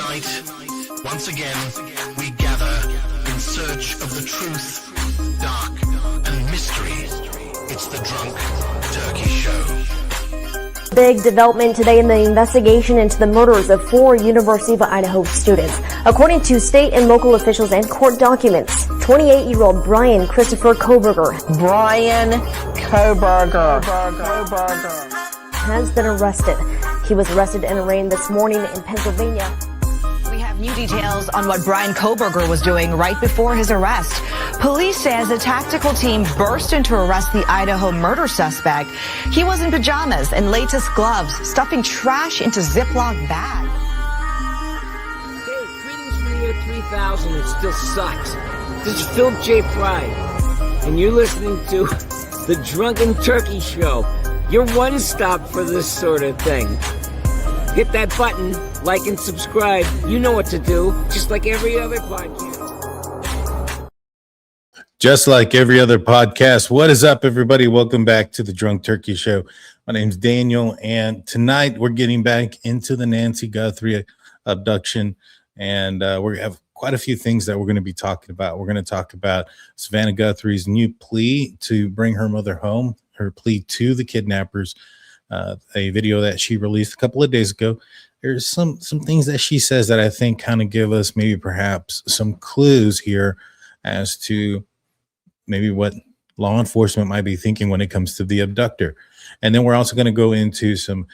Tonight, once again, we gather in search of the truth, dark, and mystery. It's the Drunk Turkey Show. Big development today in the investigation into the murders of 4 University of Idaho students. According to state and local officials and court documents, 28-year-old Brian Christopher Koberger has been arrested. He was arrested and arraigned this morning in Pennsylvania. We have new details on what Brian Koberger was doing right before his arrest. Police says a tactical team burst in to arrest the Idaho murder suspect. He was in pajamas and latex gloves, stuffing trash into Ziploc bags. Hey, greetings from the year 3000. It still sucks. This is Philip J. Fry, and you're listening to the Drunken Turkey Show. Your one stop for this sort of thing. Hit that button, like and subscribe. You know what to do, just like every other podcast. Just like every other podcast. What is up, everybody? Welcome back to the Drunk Turkey Show. My name's Daniel, and tonight we're getting back into the Nancy Guthrie abduction, and we have quite a few things that we're going to be talking about. We're going to talk about Savannah Guthrie's new plea to bring her mother home, her plea to the kidnappers, a video that she released a couple of days ago. There's some things that she says that I think kind of give us maybe perhaps some clues here as to maybe what law enforcement might be thinking when it comes to the abductor. And then we're also going to go into some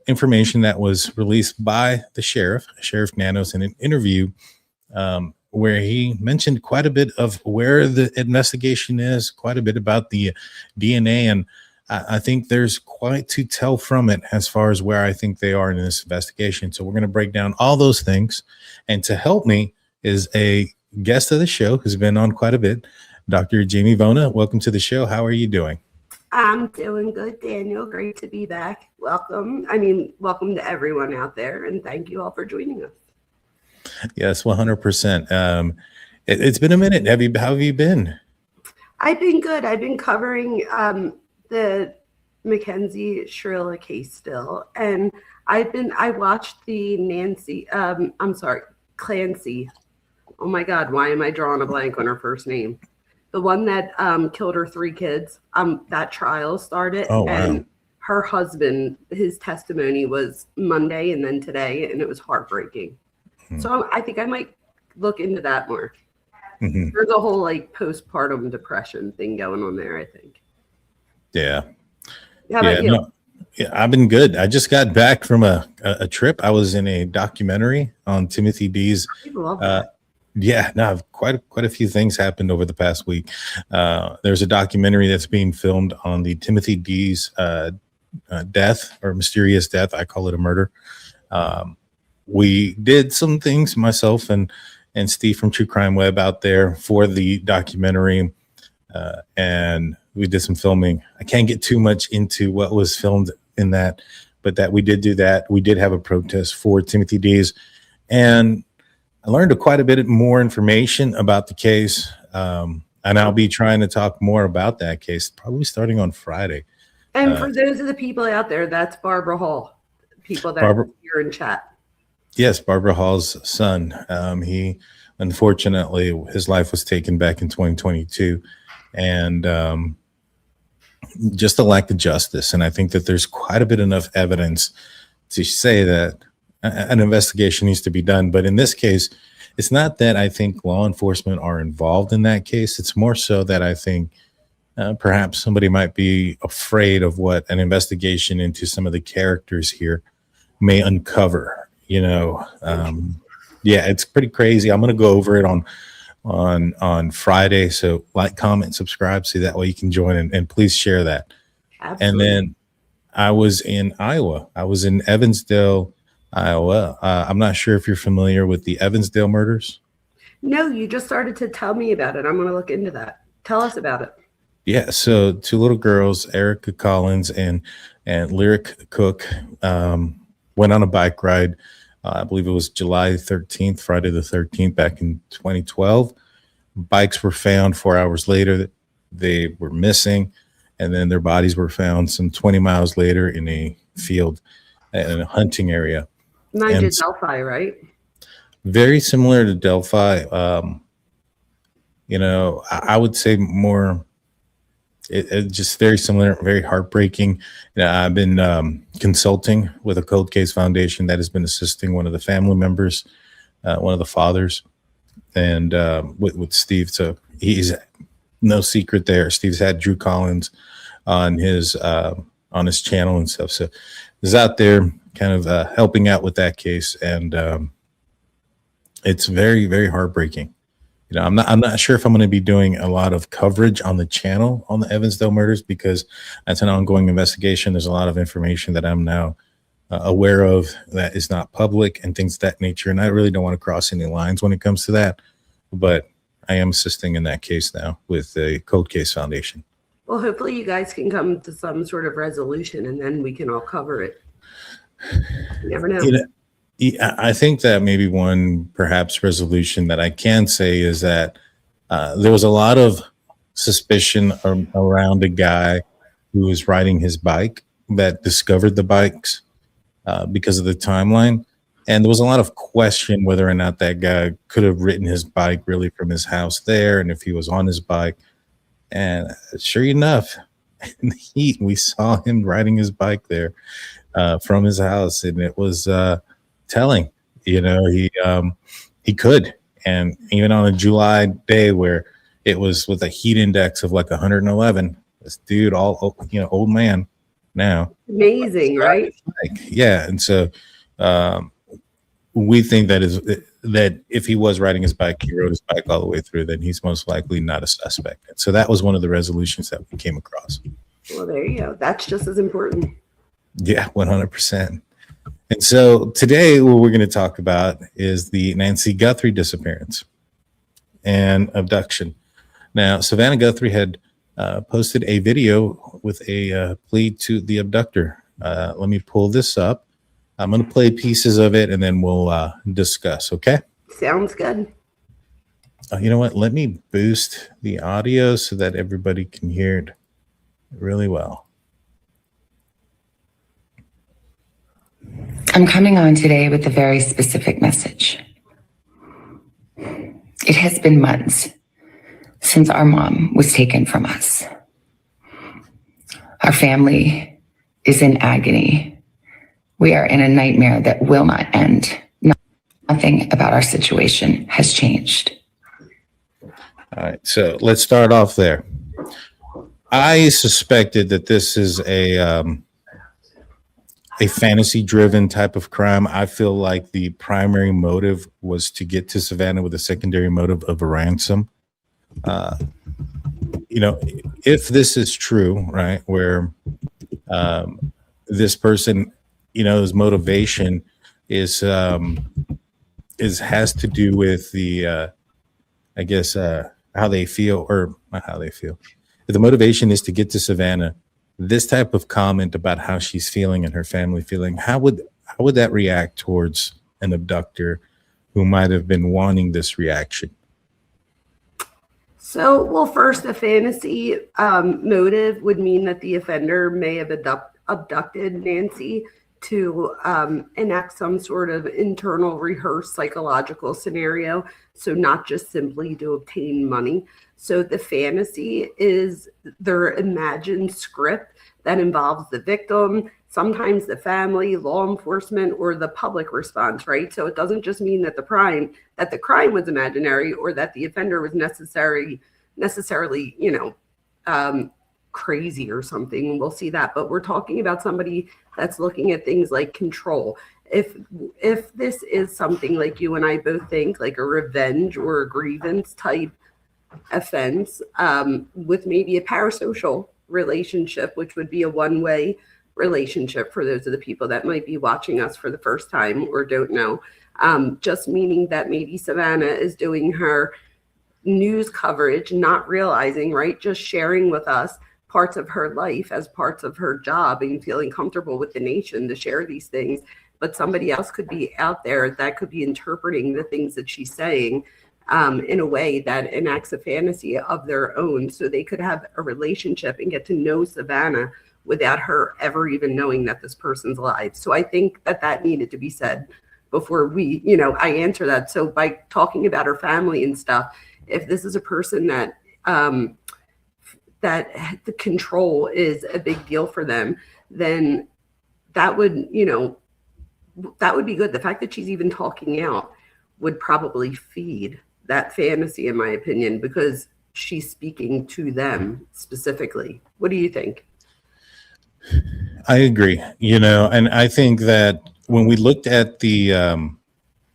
information that was released by the Sheriff Nanos, in an interview where he mentioned quite a bit of where the investigation is, quite a bit about the DNA, and I think there's quite to tell from it as far as where I think they are in this investigation. So we're going to break down all those things. And to help me is a guest of the show who's been on quite a bit, Dr. Jamie Vona. Welcome to the show. How are you doing? I'm doing good, Daniel. Great to be back. Welcome to everyone out there, and thank you all for joining us. Yes, 100%. It's been a minute. How have you been? I've been good. I've been covering the Mackenzie Shrilla case still, and I watched the Clancy. Oh my God, why am I drawing a blank on her first name? The one that killed her 3 kids. That trial started. Oh, wow. And her husband, his testimony was Monday and then today, and it was heartbreaking. So I think I might look into that more. Mm-hmm. There's a whole postpartum depression thing going on there, I think. Yeah. How about you? No, I've been good. I just got back from a trip. I was in a documentary on Timothy D's. I love that. Quite a few things happened over the past week. There's a documentary that's being filmed on the Timothy D's death, or mysterious death. I call it a murder. We did some things, myself and Steve from True Crime Web, out there for the documentary, and we did some filming. I can't get too much into what was filmed in that, but that we did do that. We did have a protest for Timothy D's, and I learned quite a bit more information about the case, and I'll be trying to talk more about that case probably starting on Friday. And for those of the people out there, that's Barbara Hall, people that are here in chat. Yes, Barbara Hall's son. He, unfortunately, his life was taken back in 2022, and just a lack of justice. And I think that there's quite a bit enough evidence to say that an investigation needs to be done. But in this case, it's not that I think law enforcement are involved in that case. It's more so that I think perhaps somebody might be afraid of what an investigation into some of the characters here may uncover. It's pretty crazy. I'm going to go over it on Friday. So like, comment, subscribe, so that way you can join, and please share that. Absolutely. And then I was in Iowa. I was in Evansdale, Iowa. I'm not sure if you're familiar with the Evansdale murders. No, you just started to tell me about it. I'm going to look into that. Tell us about it. Yeah, so 2 little girls, Erica Collins and Lyric Cook, went on a bike ride. I believe it was July 13th, Friday the 13th, back in 2012. Bikes were found 4 hours later. They were missing, and then their bodies were found some 20 miles later in a field in a hunting area. Delphi, right? very similar to Delphi. I would say more. It just very similar, very heartbreaking. I've been consulting with a cold case foundation that has been assisting one of the family members, one of the fathers, and with Steve. So he's no secret there. Steve's had Drew Collins on his channel and stuff. So he's out there kind of helping out with that case, and it's very, very heartbreaking. I'm not sure if I'm going to be doing a lot of coverage on the channel on the Evansdale murders, because that's an ongoing investigation. There's a lot of information that I'm now aware of that is not public and things of that nature. And I really don't want to cross any lines when it comes to that. But I am assisting in that case now with the Cold Case Foundation. Well, hopefully you guys can come to some sort of resolution, and then we can all cover it. You never know. I think that maybe one perhaps resolution that I can say is that there was a lot of suspicion around a guy who was riding his bike that discovered the bikes because of the timeline. And there was a lot of question whether or not that guy could have ridden his bike really from his house there, and if he was on his bike. And sure enough, in the heat, we saw him riding his bike there from his house, and it was telling. He could. And even on a July day where it was with a heat index of like 111, this dude, old man now. Amazing, right? Yeah. And so we think that if he was riding his bike, he rode his bike all the way through, then he's most likely not a suspect. And so that was one of the resolutions that we came across. Well, there you go. That's just as important. Yeah, 100%. And so today what we're going to talk about is the Nancy Guthrie disappearance and abduction. Now, Savannah Guthrie had posted a video with a plea to the abductor. Let me pull this up. I'm going to play pieces of it and then we'll discuss, okay? Sounds good. You know what? Let me boost the audio so that everybody can hear it really well. I'm coming on today with a very specific message. It has been months since our mom was taken from us. Our family is in agony. We are in a nightmare that will not end. Nothing about our situation has changed. All right, so let's start off there. I suspected that this is a fantasy-driven type of crime. I feel like the primary motive was to get to Savannah with a secondary motive of a ransom. If this is true, right, where this person, his motivation has to do with the, how they feel, or not how they feel. If the motivation is to get to Savannah, this type of comment about how she's feeling and her family feeling, how would that react towards an abductor who might have been wanting this reaction? So, well, first, a fantasy motive would mean that the offender may have abducted Nancy to enact some sort of internal rehearsed psychological scenario. So not just simply to obtain money. So the fantasy is their imagined script that involves the victim, sometimes the family, law enforcement, or the public response, right? So it doesn't just mean that the crime was imaginary or that the offender was necessarily, crazy or something. We'll see that. But we're talking about somebody that's looking at things like control. If this is something like you and I both think, like a revenge or a grievance type offense, with maybe a parasocial relationship, which would be a one-way relationship for those of the people that might be watching us for the first time or don't know, just meaning that maybe Savannah is doing her news coverage, not realizing, right, just sharing with us parts of her life as parts of her job and feeling comfortable with the nation to share these things. But somebody else could be out there that could be interpreting the things that she's saying in a way that enacts a fantasy of their own. So they could have a relationship and get to know Savannah without her ever even knowing that this person's alive. So I think that needed to be said before we, I answer that. So by talking about her family and stuff, if this is a person that that the control is a big deal for them, then that would, that would be good. The fact that she's even talking out would probably feed that fantasy, in my opinion, because she's speaking to them specifically. What do you think? I agree, and I think that when we looked at the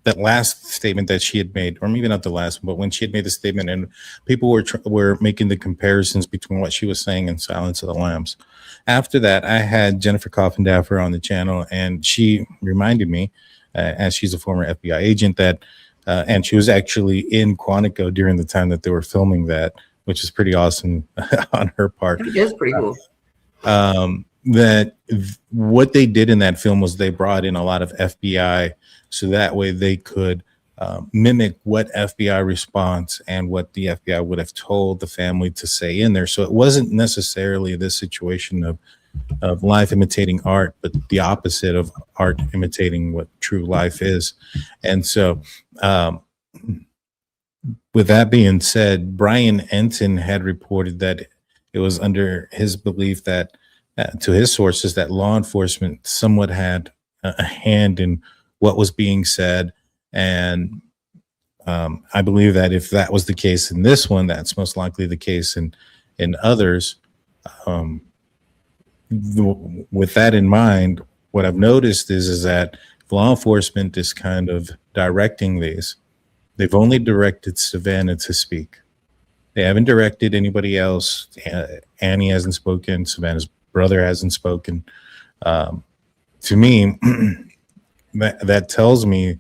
that last statement that she had made, or maybe not the last one, but when she had made the statement and people were making the comparisons between what she was saying and Silence of the Lambs. After that, I had Jennifer Coffindaffer on the channel, and she reminded me, as she's a former FBI agent, that, and she was actually in Quantico during the time that they were filming that, which is pretty awesome on her part. It is pretty cool. That what they did in that film was they brought in a lot of FBI, so that way they could mimic what FBI response and what the FBI would have told the family to say in there. So it wasn't necessarily this situation of life imitating art, but the opposite of art imitating what true life is. And so with that being said, Brian Enton had reported that it was under his belief that to his sources that law enforcement somewhat had a hand in what was being said. And I believe that if that was the case in this one, that's most likely the case in others. With that in mind, what I've noticed is that law enforcement is kind of directing these. They've only directed Savannah to speak. They haven't directed anybody else. Annie hasn't spoken. Savannah's brother hasn't spoken. To me, that tells me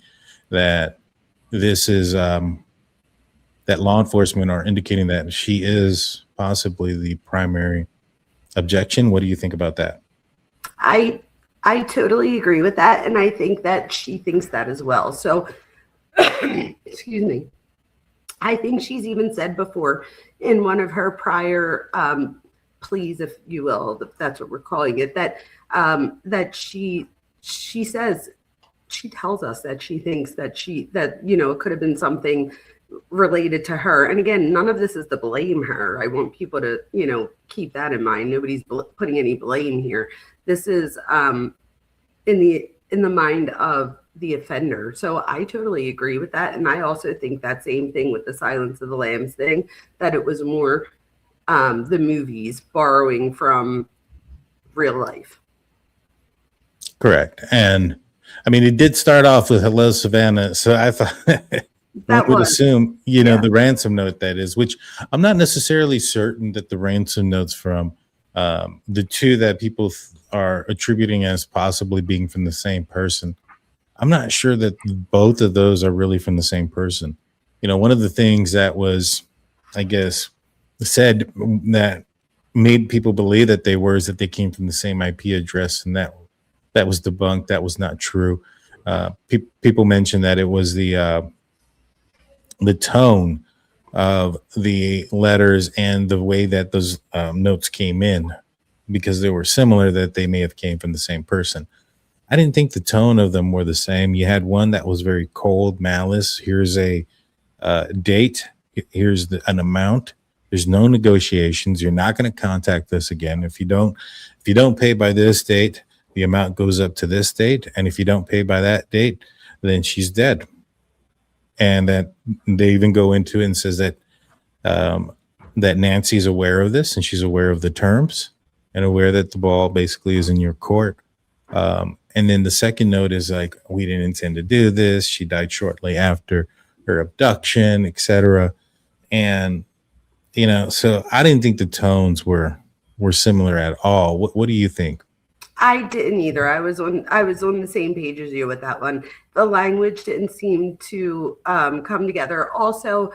that this is that law enforcement are indicating that she is possibly the primary objection. What do you think about that? I totally agree with that, and I think that she thinks that as well. So, excuse me. I think she's even said before in one of her prior pleas, if you will, if that's what we're calling it, that that she says, she tells us that she thinks that it could have been something related to her. And again, none of this is to blame her. I want people to keep that in mind. Nobody's putting any blame here. This is in the mind of the offender. So I totally agree with that, and I also think that same thing with the Silence of the Lambs thing, that it was more the movies borrowing from real life. Correct. And I mean, it did start off with "Hello, Savannah," so I thought I would assume, the ransom note, that is, which I'm not necessarily certain that the ransom notes from the two that people are attributing as possibly being from the same person. I'm not sure that both of those are really from the same person. One of the things that was, I guess, said that made people believe that they were is that they came from the same IP address, and that was debunked. That was not true. People mentioned that it was the tone of the letters and the way that those notes came in, because they were similar, that they may have came from the same person. I didn't think the tone of them were the same. You had one that was very cold, malice. Here's a date. Here's an amount. There's no negotiations. You're not going to contact us again. If you don't pay by this date, the amount goes up to this date. And if you don't pay by that date, then she's dead. And that they even go into it and says that that Nancy's aware of this, and she's aware of the terms and aware that the ball basically is in your court. And then the second note is like, we didn't intend to do this. She died shortly after her abduction, etc. And, so I didn't think the tones were similar at all. What do you think? I didn't either. I was on the same page as you with that one. The language didn't seem to come together. Also,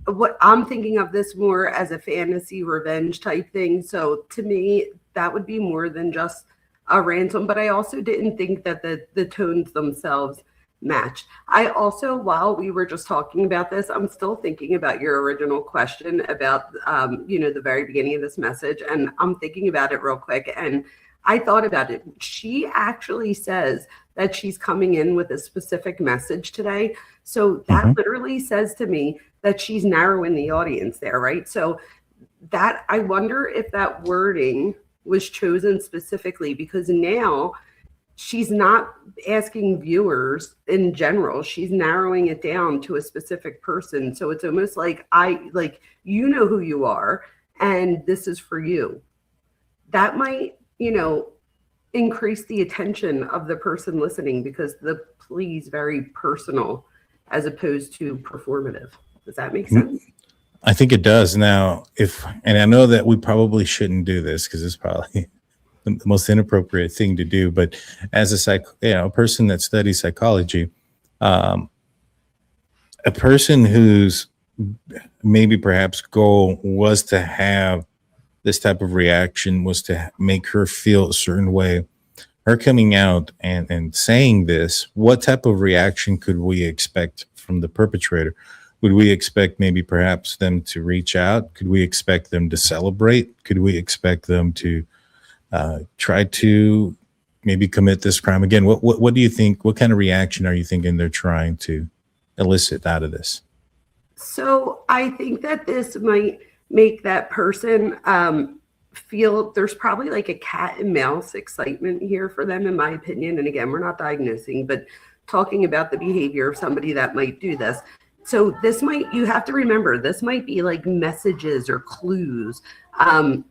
what I'm thinking of this more as a fantasy revenge type thing. So to me, that would be more than just a ransom. But I also didn't think that the tones themselves match. I also, while we were just talking about this, I'm still thinking about your original question about the very beginning of this message, and I'm thinking about it real quick. And I thought about it. She actually says that she's coming in with a specific message today. So that literally says to me that she's narrowing the audience there, right? So that, I wonder if that wording was chosen specifically because now she's not asking viewers in general. She's narrowing it down to a specific person. So it's almost like you know who you are and this is for you. That might, increase the attention of the person listening because the plea is very personal as opposed to performative. Does that make sense? I think it does. Now, and I know that we probably shouldn't do this because it's probably the most inappropriate thing to do, but as a person that studies psychology, a person whose maybe perhaps goal was to have this type of reaction, was to make her feel a certain way, her coming out and saying this, what type of reaction could we expect from the perpetrator? Would we expect maybe perhaps them to reach out? Could we expect them to celebrate? Could we expect them to try to maybe commit this crime again? What do you think? What kind of reaction are you thinking they're trying to elicit out of this? So I think that this might make that person feel there's probably like a cat and mouse excitement here for them, in my opinion. And again, we're not diagnosing, but talking about the behavior of somebody that might do this. So this might, you have to remember, this might be like messages or clues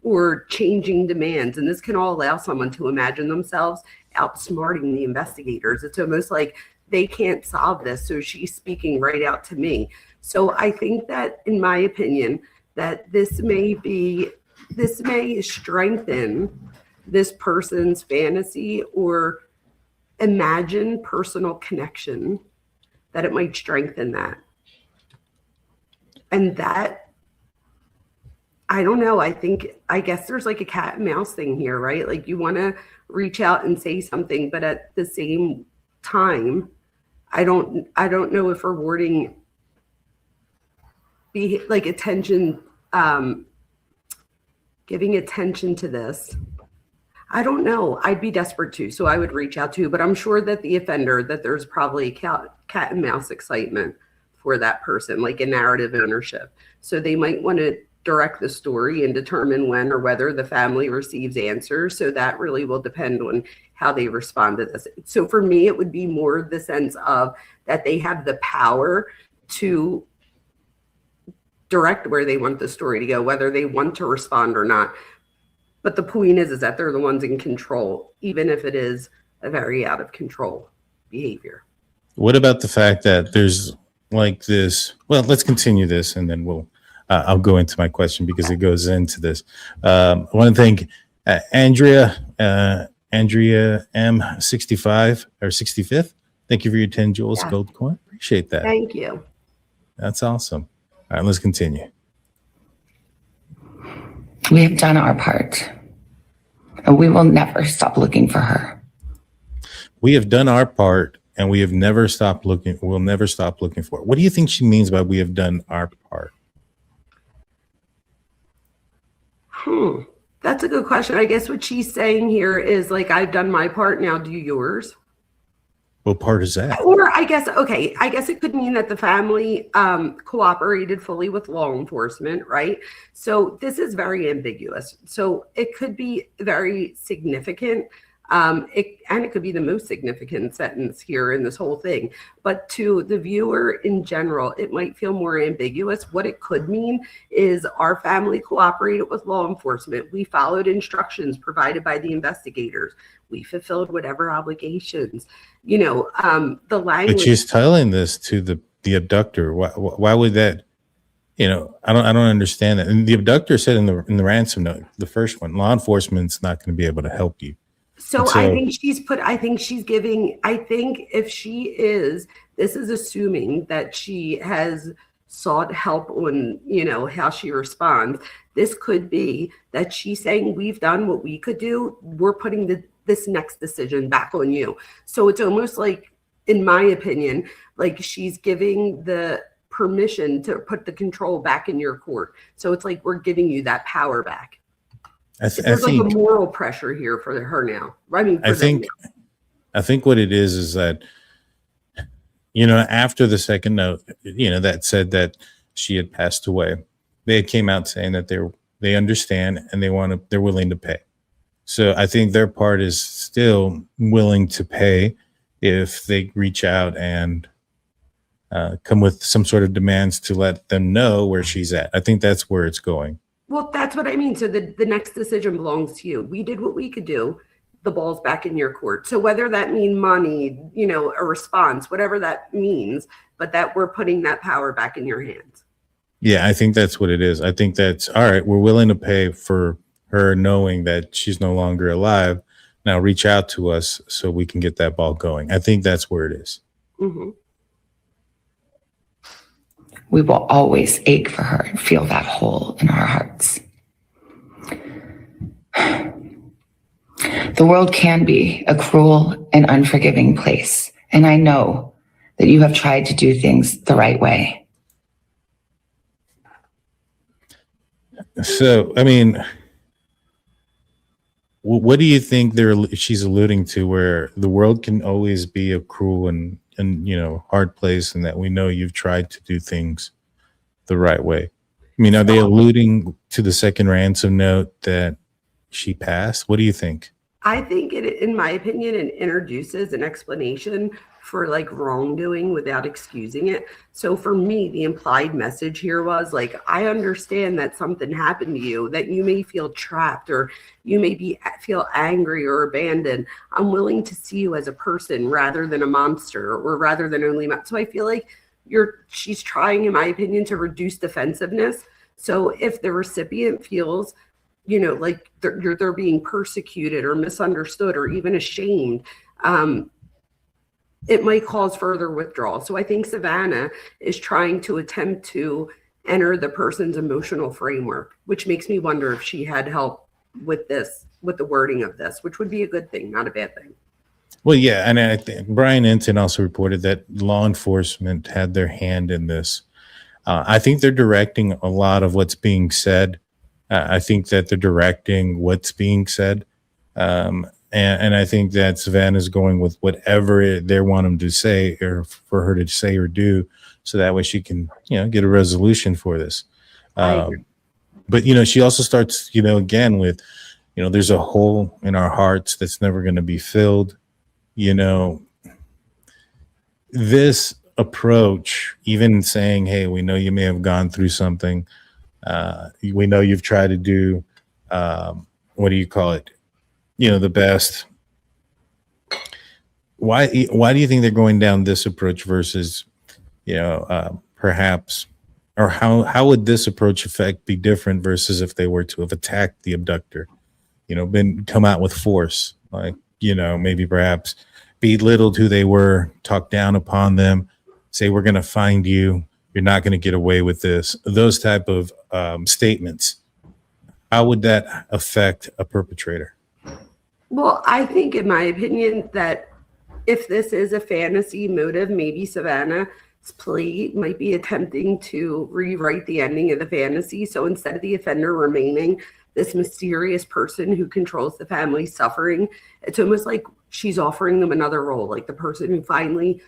or changing demands. And this can all allow someone to imagine themselves outsmarting the investigators. It's almost like they can't solve this, so she's speaking right out to me. So I think that, in my opinion, that this may strengthen this person's fantasy or imagine personal connection, that it might strengthen that. And that, I don't know, I guess there's like a cat and mouse thing here, right? Like you want to reach out and say something, but at the same time, I don't know if rewarding be like attention, giving attention to this. I don't know. I'd be desperate too, so I would reach out to, but I'm sure that the offender, that there's probably cat and mouse excitement for that person, like a narrative ownership. So they might want to direct the story and determine when or whether the family receives answers. So that really will depend on how they respond to this. So for me, it would be more the sense of that they have the power to direct where they want the story to go, whether they want to respond or not. But the point is that they're the ones in control, even if it is a very out of control behavior. What about the fact that there's like this? Well, let's continue this and then I'll go into my question because it goes into this. I want to thank Andrea M65 or 65th. Thank you for your 10 jewels gold coin. Appreciate that. Thank you. That's awesome. All right, let's continue. We have done our part, and we will never stop looking for her. We have done our part, and we have never stopped looking. We'll never stop looking for her. What do you think she means by we have done our part? That's a good question. I guess what she's saying here is like, I've done my part, now do yours. What part is that? Or I guess it could mean that the family cooperated fully with law enforcement, right? So this is very ambiguous. So it could be very significant. It could be the most significant sentence here in this whole thing. But to the viewer in general, it might feel more ambiguous. What it could mean is our family cooperated with law enforcement. We followed instructions provided by the investigators. We fulfilled whatever obligations, the language. But she's telling this to the abductor. Why would that? I don't understand that. And the abductor said in the ransom note, the first one, law enforcement's not going to be able to help you. So I think if she is, this is assuming that she has sought help on, how she responds. This could be that she's saying, we've done what we could do. We're putting this next decision back on you. So it's almost like, in my opinion, like she's giving the permission to put the control back in your court. So it's like, we're giving you that power back. There's like a moral pressure here for her now. I mean, I think what it is that, after the second note, that said that she had passed away, they came out saying that they understand and they're willing to pay. So I think their part is still willing to pay if they reach out and come with some sort of demands to let them know where she's at. I think that's where it's going. Well, that's what I mean. So the next decision belongs to you. We did what we could do. The ball's back in your court. So whether that mean money, a response, whatever that means, but that we're putting that power back in your hands. Yeah, I think that's what it is. I think that's all right. We're willing to pay for her knowing that she's no longer alive. Now reach out to us so we can get that ball going. I think that's where it is. Mm-hmm. We will always ache for her and feel that hole in our hearts. The world can be a cruel and unforgiving place, and I know that you have tried to do things the right way. So, I mean, what do you think she's alluding to, where the world can always be a cruel and hard place, and that we know you've tried to do things the right way? I mean, are they alluding to the second ransom note that she passed? What do you think? I think in my opinion, it introduces an explanation for like wrongdoing without excusing it. So for me, the implied message here was like, I understand that something happened to you, that you may feel trapped or you may feel angry or abandoned. I'm willing to see you as a person rather than a monster, or rather than only. So I feel like she's trying, in my opinion, to reduce defensiveness. So if the recipient feels like they're being persecuted or misunderstood or even ashamed, it might cause further withdrawal. So I think Savannah is trying to attempt to enter the person's emotional framework, which makes me wonder if she had help with the wording of this, which would be a good thing, not a bad thing. Well, yeah, and I think Brian Enton also reported that law enforcement had their hand in this. I think they're directing a lot of what's being said. I think that they're directing what's being said. And I think that Savannah's going with whatever they want him to say, or for her to say or do, so that way she can, get a resolution for this. But, she also starts, again with, there's a hole in our hearts that's never going to be filled. This approach, even saying, hey, we know you may have gone through something. We know you've tried to do, what do you call it? The best. Why do you think they're going down this approach versus, perhaps, or how would this approach be different versus if they were to have attacked the abductor, come out with force, like, maybe perhaps belittled who they were, talk down upon them, say, we're going to find you. You're not going to get away with this. Those type of statements. How would that affect a perpetrator? Well, I think, in my opinion, that if this is a fantasy motive, maybe Savannah's plea might be attempting to rewrite the ending of the fantasy. So instead of the offender remaining this mysterious person who controls the family's suffering, it's almost like she's offering them another role, like the person who finally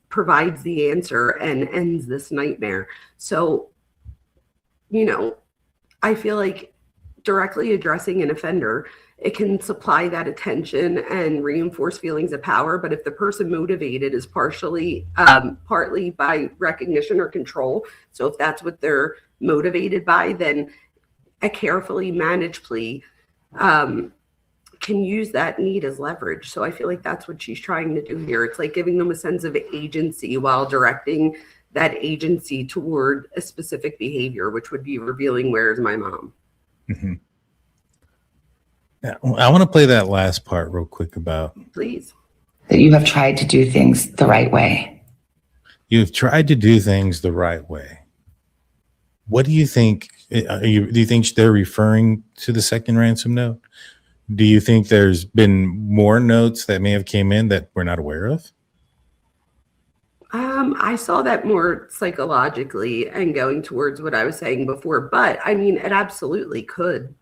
provides the answer and ends this nightmare. So, I feel like directly addressing an offender, it can supply that attention and reinforce feelings of power. But if the person motivated is partly by recognition or control, so if that's what they're motivated by, then a carefully managed plea can use that need as leverage. So I feel like that's what she's trying to do here. It's like giving them a sense of agency while directing that agency toward a specific behavior, which would be revealing, where's my mom? Mm-hmm. Yeah, I want to play that last part real quick about. Please. That you have tried to do things the right way. You've tried to do things the right way. What do you think? Do you think they're referring to the second ransom note? Do you think there's been more notes that may have came in that we're not aware of? I saw that more psychologically and going towards what I was saying before, but I mean, it absolutely could.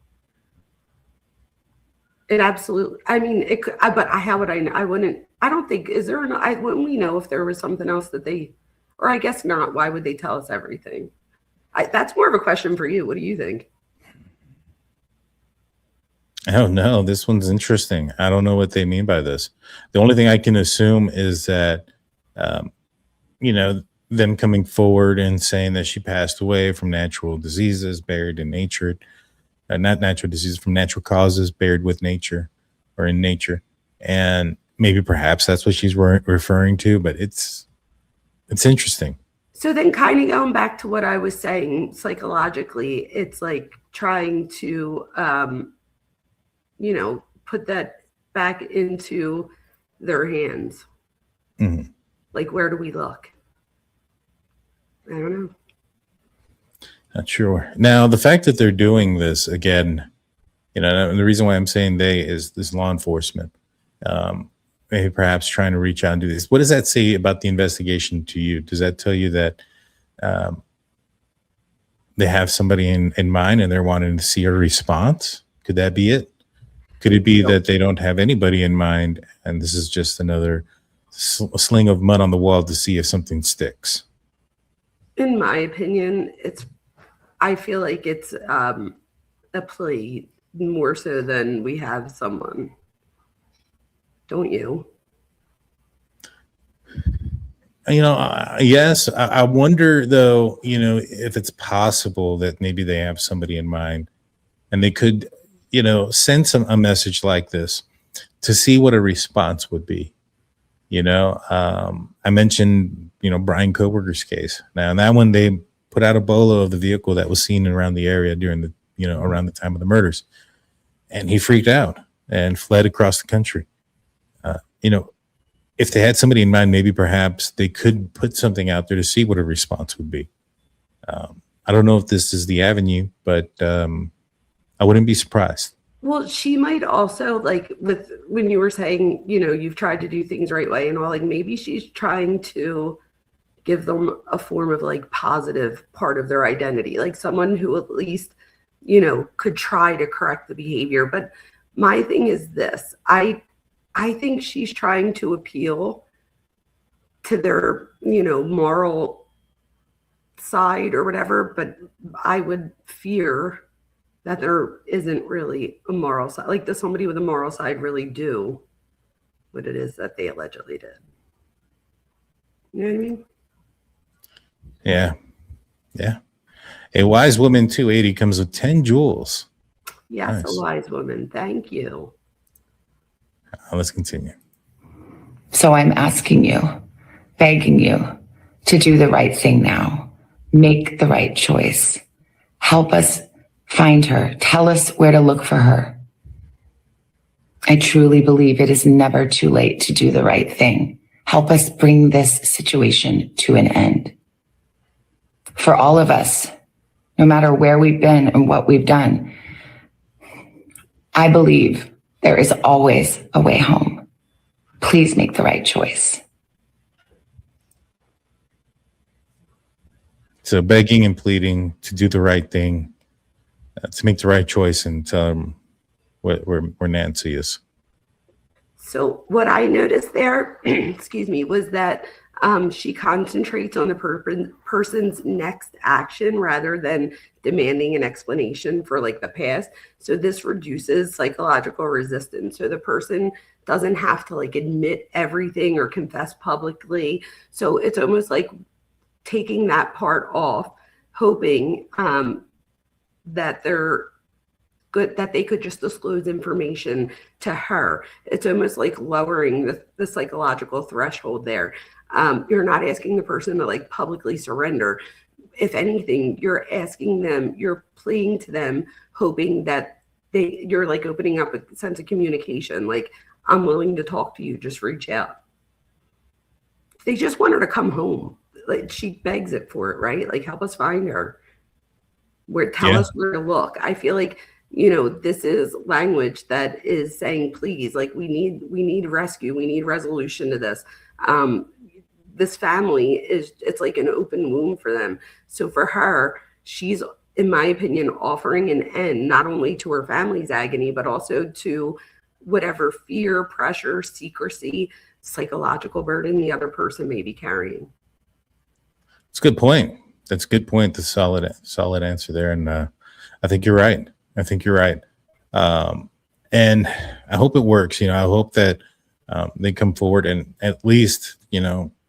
It absolutely, I mean, it could, but how would I know? I don't think, is there, wouldn't we know if there was something else that or I guess not, why would they tell us everything? That's more of a question for you. What do you think? Oh no, this one's interesting. I don't know what they mean by this. The only thing I can assume is that, you know, them coming forward and saying that she passed away from natural diseases, buried in nature, not natural diseases, from natural causes, buried with nature or in nature. And maybe perhaps that's what she's referring to, but it's interesting. So then kind of going back to what I was saying, psychologically, it's like trying to, you know, put that back into their hands. Mm-hmm. Like, where do we look? I don't know. Not sure. Now, the fact that they're doing this again, you know, and the reason why I'm saying they is this law enforcement, maybe perhaps trying to reach out and do this. What does that say about the investigation to you? Does that tell you that they have somebody in mind and they're wanting to see a response? Could that be it? Could it be that they don't have anybody in mind and this is just another sling of mud on the wall to see if something sticks? In my opinion, I feel like it's a plea more so than we have someone. Don't you? You know, yes. I wonder, though, you know, if it's possible that maybe they have somebody in mind and they could, you know, send a message like this to see what a response would be. You know, I mentioned, you know, Brian Koberger's case. Now, in that one, they put out a bolo of the vehicle that was seen around the area during the, you know, around the time of the murders. And he freaked out and fled across the country. You know, if they had somebody in mind, maybe perhaps they could put something out there to see what a response would be. I don't know if this is the avenue, but I wouldn't be surprised. Well, she might also, like, with when you were saying, you know, you've tried to do things right way and all, like, maybe she's trying to give them a form of, like, positive part of their identity, like someone who at least, you know, could try to correct the behavior. But my thing is this, I think she's trying to appeal to their, you know, moral side or whatever, but I would fear that there isn't really a moral side. Like, does somebody with a moral side really do what it is that they allegedly did? You know what I mean? Yeah. Yeah. A wise woman 280 comes with 10 jewels. Yes, Nice. A wise woman. Thank you. Let's continue. So I'm asking you, begging you to do the right thing now. Make the right choice. Help us find her. Tell us where to look for her. I truly believe it is never too late to do the right thing. Help us bring this situation to an end. For all of us, no matter where we've been and what we've done, I believe there is always a way home. Please make the right choice. So begging and pleading to do the right thing, to make the right choice, and tell them where Nancy is. So what I noticed there, excuse me, was that she concentrates on the person's next action rather than demanding an explanation for, like, the past. So this reduces psychological resistance. So the person doesn't have to, like, admit everything or confess publicly. So it's almost like taking that part off, hoping that they're good, that they could just disclose information to her. It's almost like lowering the psychological threshold there. You're not asking the person to, like, publicly surrender. If anything, you're asking them, you're pleading to them, hoping that you're, like, opening up a sense of communication. Like, I'm willing to talk to you, just reach out. They just want her to come home. Like, she begs it for it, right? Like, help us find her. Tell us where to look. I feel like, you know, this is language that is saying, please, like, we need rescue. We need resolution to this. This family it's like an open wound for them. So for her, she's, in my opinion, offering an end, not only to her family's agony, but also to whatever fear, pressure, secrecy, psychological burden the other person may be carrying. It's a good point. That's a good point. The solid answer there. And I think you're right. And I hope it works. I hope that they come forward and at least,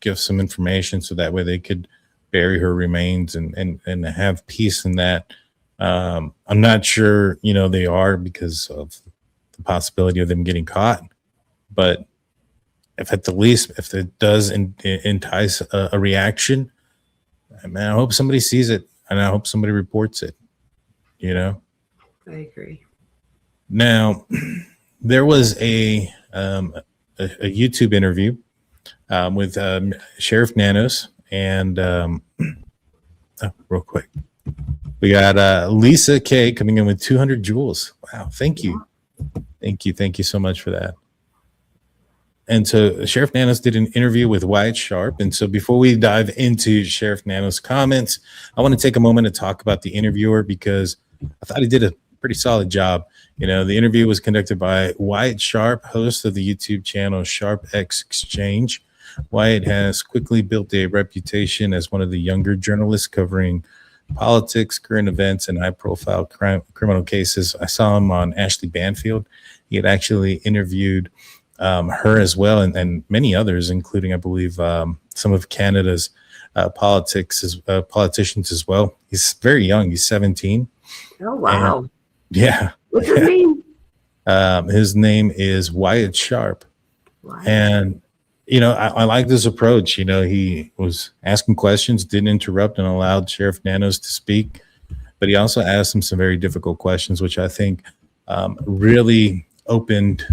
give some information so that way they could bury her remains and have peace in that. I'm not sure, they are because of the possibility of them getting caught. But if at the least, if it does entice a reaction, man, I hope somebody sees it and I hope somebody reports it, I agree. Now, there was a YouTube interview with Sheriff Nanos and real quick, we got Lisa K coming in with 200 joules. Wow, thank you so much for that. And so Sheriff Nanos did an interview with Wyatt Sharp. And so before we dive into Sheriff Nanos' comments, I want to take a moment to talk about the interviewer because I thought he did a pretty solid job. The interview was conducted by Wyatt Sharp, host of the YouTube channel Sharp X Exchange. Wyatt has quickly built a reputation as one of the younger journalists covering politics, current events, and high-profile criminal cases. I saw him on Ashley Banfield. He had actually interviewed her as well, and many others, including, I believe, some of Canada's politicians as well. He's very young. He's 17. Oh, wow. And, yeah. What's his name? His name is Wyatt Sharp. Wow. And, I like this approach. He was asking questions, didn't interrupt, and allowed Sheriff Nanos to speak. But he also asked him some very difficult questions, which I think really opened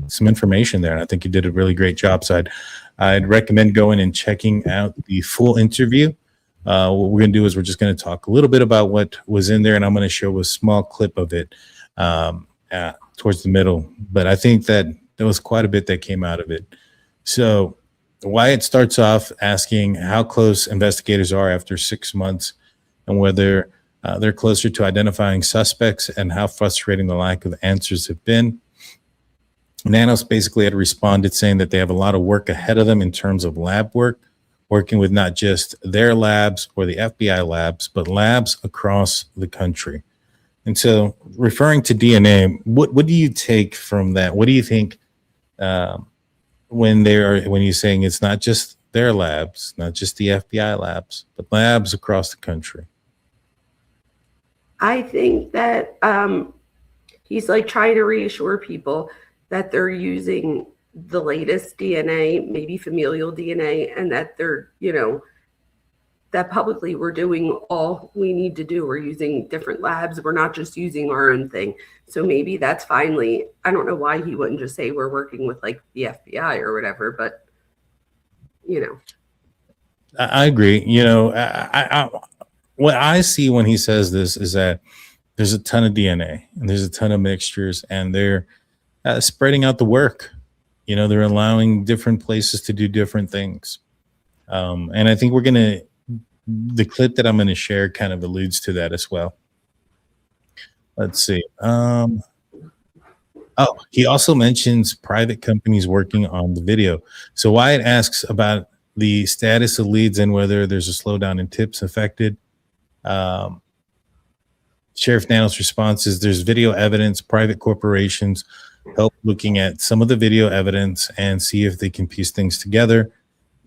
some information there. And I think he did a really great job. So I'd recommend going and checking out the full interview. What we're going to do is we're just going to talk a little bit about what was in there, and I'm going to show a small clip of it towards the middle. But I think that there was quite a bit that came out of it. So Wyatt starts off asking how close investigators are after 6 months and whether they're closer to identifying suspects and how frustrating the lack of answers have been. Nanos basically had responded saying that they have a lot of work ahead of them in terms of lab work, working with not just their labs or the FBI labs, but labs across the country. And so referring to DNA, what do you take from that? What do you think when you're saying it's not just their labs, not just the FBI labs, but labs across the country? I think that he's like trying to reassure people that they're using the latest DNA, maybe familial DNA, and that they're, that publicly we're doing all we need to do. We're using different labs. We're not just using our own thing. So maybe that's finally, I don't know why he wouldn't just say we're working with like the FBI or whatever, but I agree. What I see when he says this is that there's a ton of DNA and there's a ton of mixtures, and they're spreading out the work. They're allowing different places to do different things. And I think the clip that I'm going to share kind of alludes to that as well. Let's see. He also mentions private companies working on the video. So Wyatt asks about the status of leads and whether there's a slowdown in tips affected. Sheriff Nanos' response is there's video evidence. Private corporations help looking at some of the video evidence and see if they can piece things together.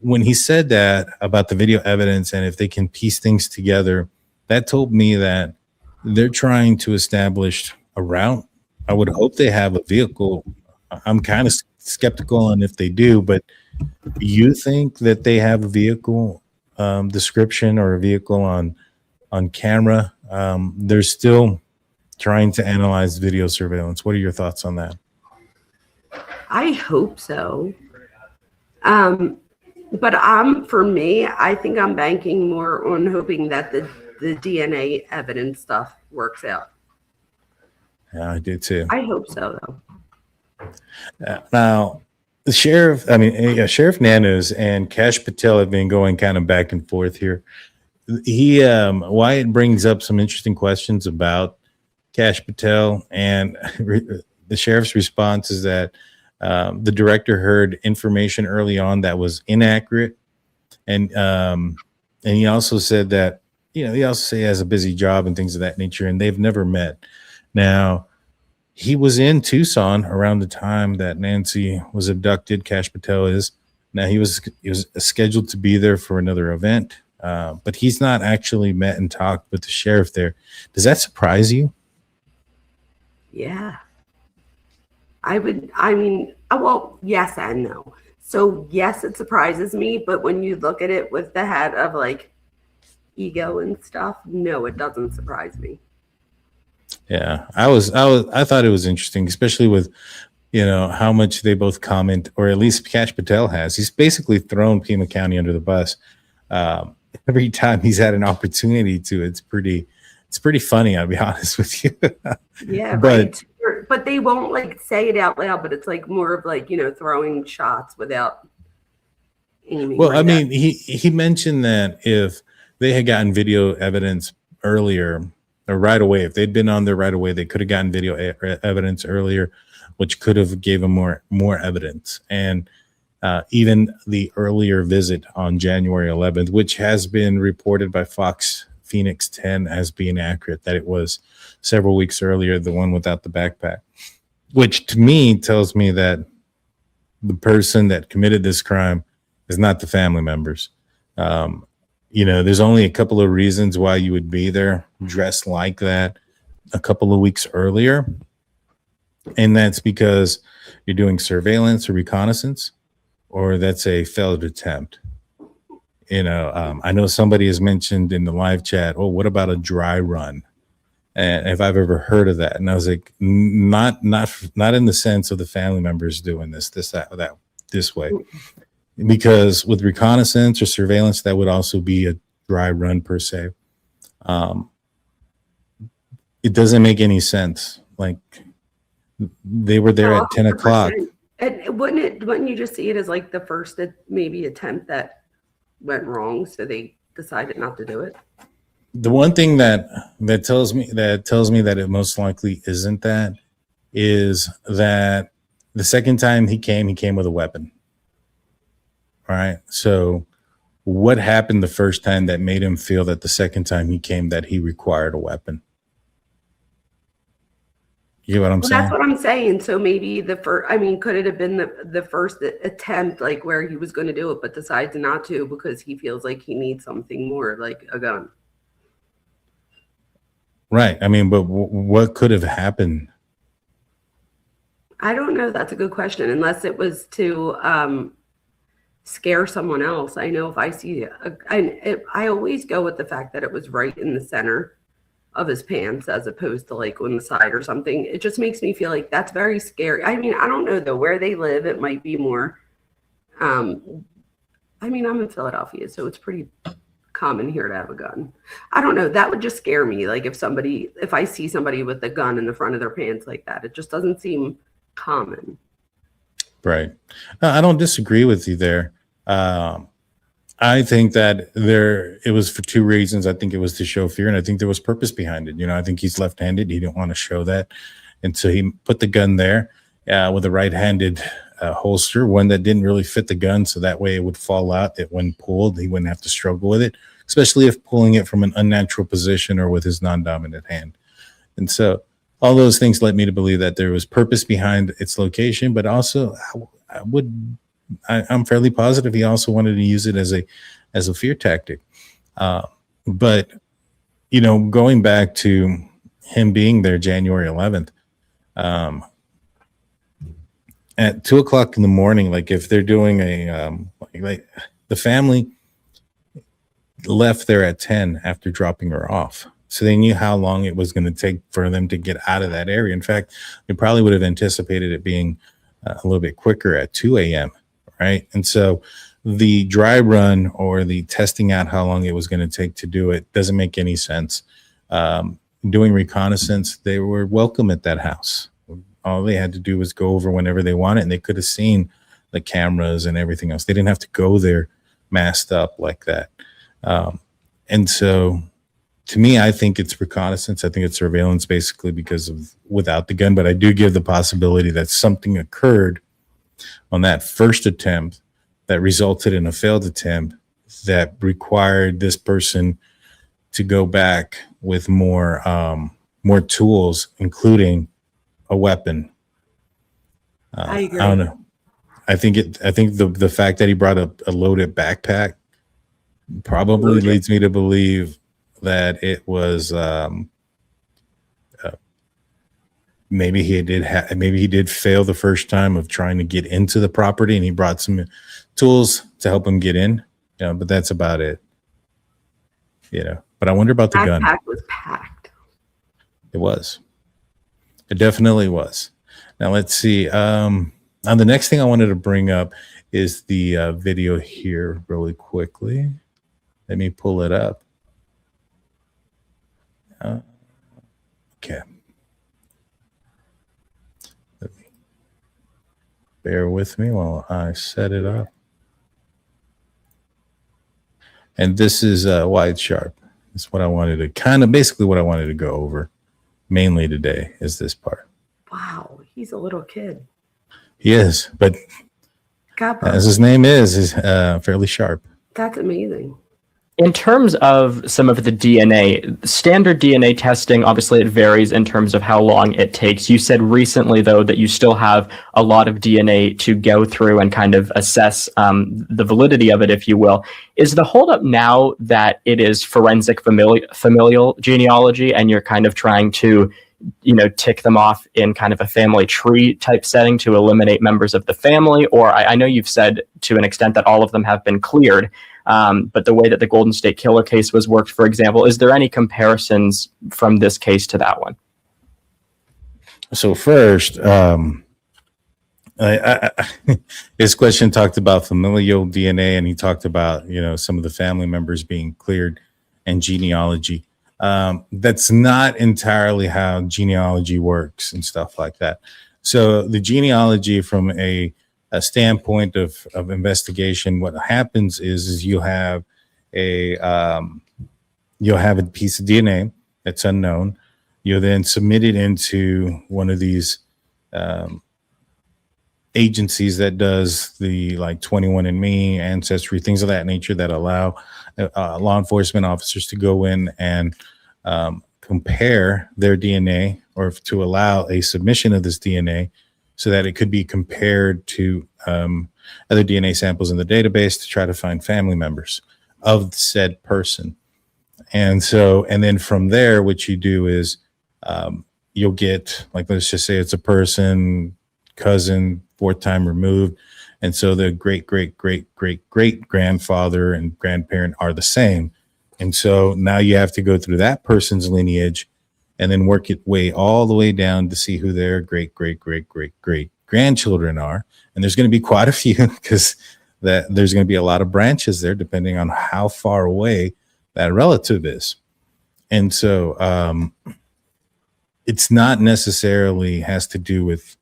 When he said that about the video evidence and if they can piece things together, that told me that they're trying to establish a route. I would hope they have a vehicle. I'm kind of skeptical on if they do, but do you think that they have a vehicle description or a vehicle on camera? They're still trying to analyze video surveillance. What are your thoughts on that? I hope so. But for me, I think I'm banking more on hoping that the DNA evidence stuff works out. Yeah, I do too. I hope so, though. Now, Sheriff Nanos and Kash Patel have been going kind of back and forth here. Wyatt brings up some interesting questions about Kash Patel, and the sheriff's response is that the director heard information early on that was inaccurate, and he also said that, he also say he has a busy job and things of that nature, and they've never met. Now, he was in Tucson around the time that Nancy was abducted. Kash Patel is. Now, he was scheduled to be there for another event, but he's not actually met and talked with the sheriff there. Does that surprise you? Yeah. Well, yes and no. So yes, it surprises me, but when you look at it with the head of like ego and stuff, no, it doesn't surprise me. Yeah, I thought it was interesting, especially with, how much they both comment, or at least Kash Patel has. He's basically thrown Pima County under the bus every time he's had an opportunity to. It's pretty funny, I'll be honest with you. Yeah, right. But they won't like say it out loud, but it's like more of like, throwing shots without aiming. Well, I mean, he mentioned that if they had gotten video evidence earlier, or right away, if they'd been on there right away, they could have gotten video evidence earlier, which could have gave them more evidence. And even the earlier visit on January 11th, which has been reported by Fox Phoenix 10 as being accurate, that it was several weeks earlier, the one without the backpack, which to me tells me that the person that committed this crime is not the family members. There's only a couple of reasons why you would be there dressed like that a couple of weeks earlier. And that's because you're doing surveillance or reconnaissance, or that's a failed attempt. I know somebody has mentioned in the live chat, oh, what about a dry run? And if I've ever heard of that. And I was like, not in the sense of the family members doing this way. Because with reconnaissance or surveillance, that would also be a dry run per se. It doesn't make any sense. Like, they were there at 10 o'clock. And wouldn't you just see it as like the first maybe attempt that went wrong, so they decided not to do it? The one thing that tells me that it most likely isn't that is that the second time he came with a weapon. All right. So what happened the first time that made him feel that the second time he came that he required a weapon? You know what I'm saying? That's what I'm saying. So maybe could it have been the first attempt, like where he was going to do it, but decides not to because he feels like he needs something more, like a gun? Right. I mean, but what could have happened? I don't know. That's a good question. Unless it was to scare someone else. I know if I see I always go with the fact that it was right in the center of his pants as opposed to like on the side or something. It just makes me feel like that's very scary. I mean, I don't know though, where they live, it might be more. I'm in Philadelphia, so it's pretty common here to have a gun. I don't know. That would just scare me. Like if I see somebody with a gun in the front of their pants like that, it just doesn't seem common. Right. I don't disagree with you there. I think that it was for two reasons. I think it was to show fear, and I think there was purpose behind it. I think he's left-handed. He didn't want to show that. And so he put the gun there with a right-handed holster, one that didn't really fit the gun. So that way it would fall out. That when pulled, he wouldn't have to struggle with it, especially if pulling it from an unnatural position or with his non-dominant hand. And so all those things led me to believe that there was purpose behind its location, but also I'm fairly positive he also wanted to use it as a fear tactic. But going back to him being there January 11th, at 2 o'clock in the morning, like if they're doing like the family left there at 10 after dropping her off. So they knew how long it was going to take for them to get out of that area. In fact, they probably would have anticipated it being a little bit quicker at 2 a.m. Right. And so the dry run or the testing out how long it was going to take to do it doesn't make any sense. Doing reconnaissance, they were welcome at that house. All they had to do was go over whenever they wanted, and they could have seen the cameras and everything else. They didn't have to go there masked up like that. And so to me, I think it's reconnaissance. I think it's surveillance, basically, because of without the gun. But I do give the possibility that something occurred on that first attempt that resulted in a failed attempt that required this person to go back with more tools, including a weapon. I agree. I don't know. I think the fact that he brought a loaded backpack probably leads me to believe that it was maybe he did fail the first time of trying to get into the property, and he brought some tools to help him get in. But that's about it. But I wonder about the gun. Backpack was packed. It was. It definitely was. Now let's see. And the next thing I wanted to bring up is the video here really quickly. Let me pull it up. Okay. Bear with me while I set it up. And this is wide sharp. It's what I wanted to basically what I wanted to go over mainly today is this part. Wow, he's a little kid. He is, but God bless. as his name is fairly sharp. That's amazing. In terms of some of the DNA, standard DNA testing, obviously it varies in terms of how long it takes. You said recently, though, that you still have a lot of DNA to go through and kind of assess the validity of it, if you will. Is the holdup now that it is forensic familial genealogy and you're kind of trying to, tick them off in kind of a family tree type setting to eliminate members of the family? Or I know you've said to an extent that all of them have been cleared. But the way that the Golden State Killer case was worked, for example, is there any comparisons from this case to that one? So first, his question talked about familial DNA, and he talked about, some of the family members being cleared and genealogy. That's not entirely how genealogy works and stuff like that. So the genealogy from a standpoint of investigation, what happens is you'll have a piece of DNA that's unknown. You'll then submit it into one of these agencies that does the 21andMe, Ancestry, things of that nature that allow law enforcement officers to go in and compare their DNA, or to allow a submission of this DNA so that it could be compared to other DNA samples in the database to try to find family members of said person. And then from there, what you do is you'll get, let's just say it's a person, cousin, fourth time removed. And so the great, great, great, great, great grandfather and grandparent are the same. And so now you have to go through that person's lineage and then work it all the way down to see who their great, great, great, great, great grandchildren are. And there's going to be quite a few, because there's going to be a lot of branches there, depending on how far away that relative is. And so it's not necessarily has to do with,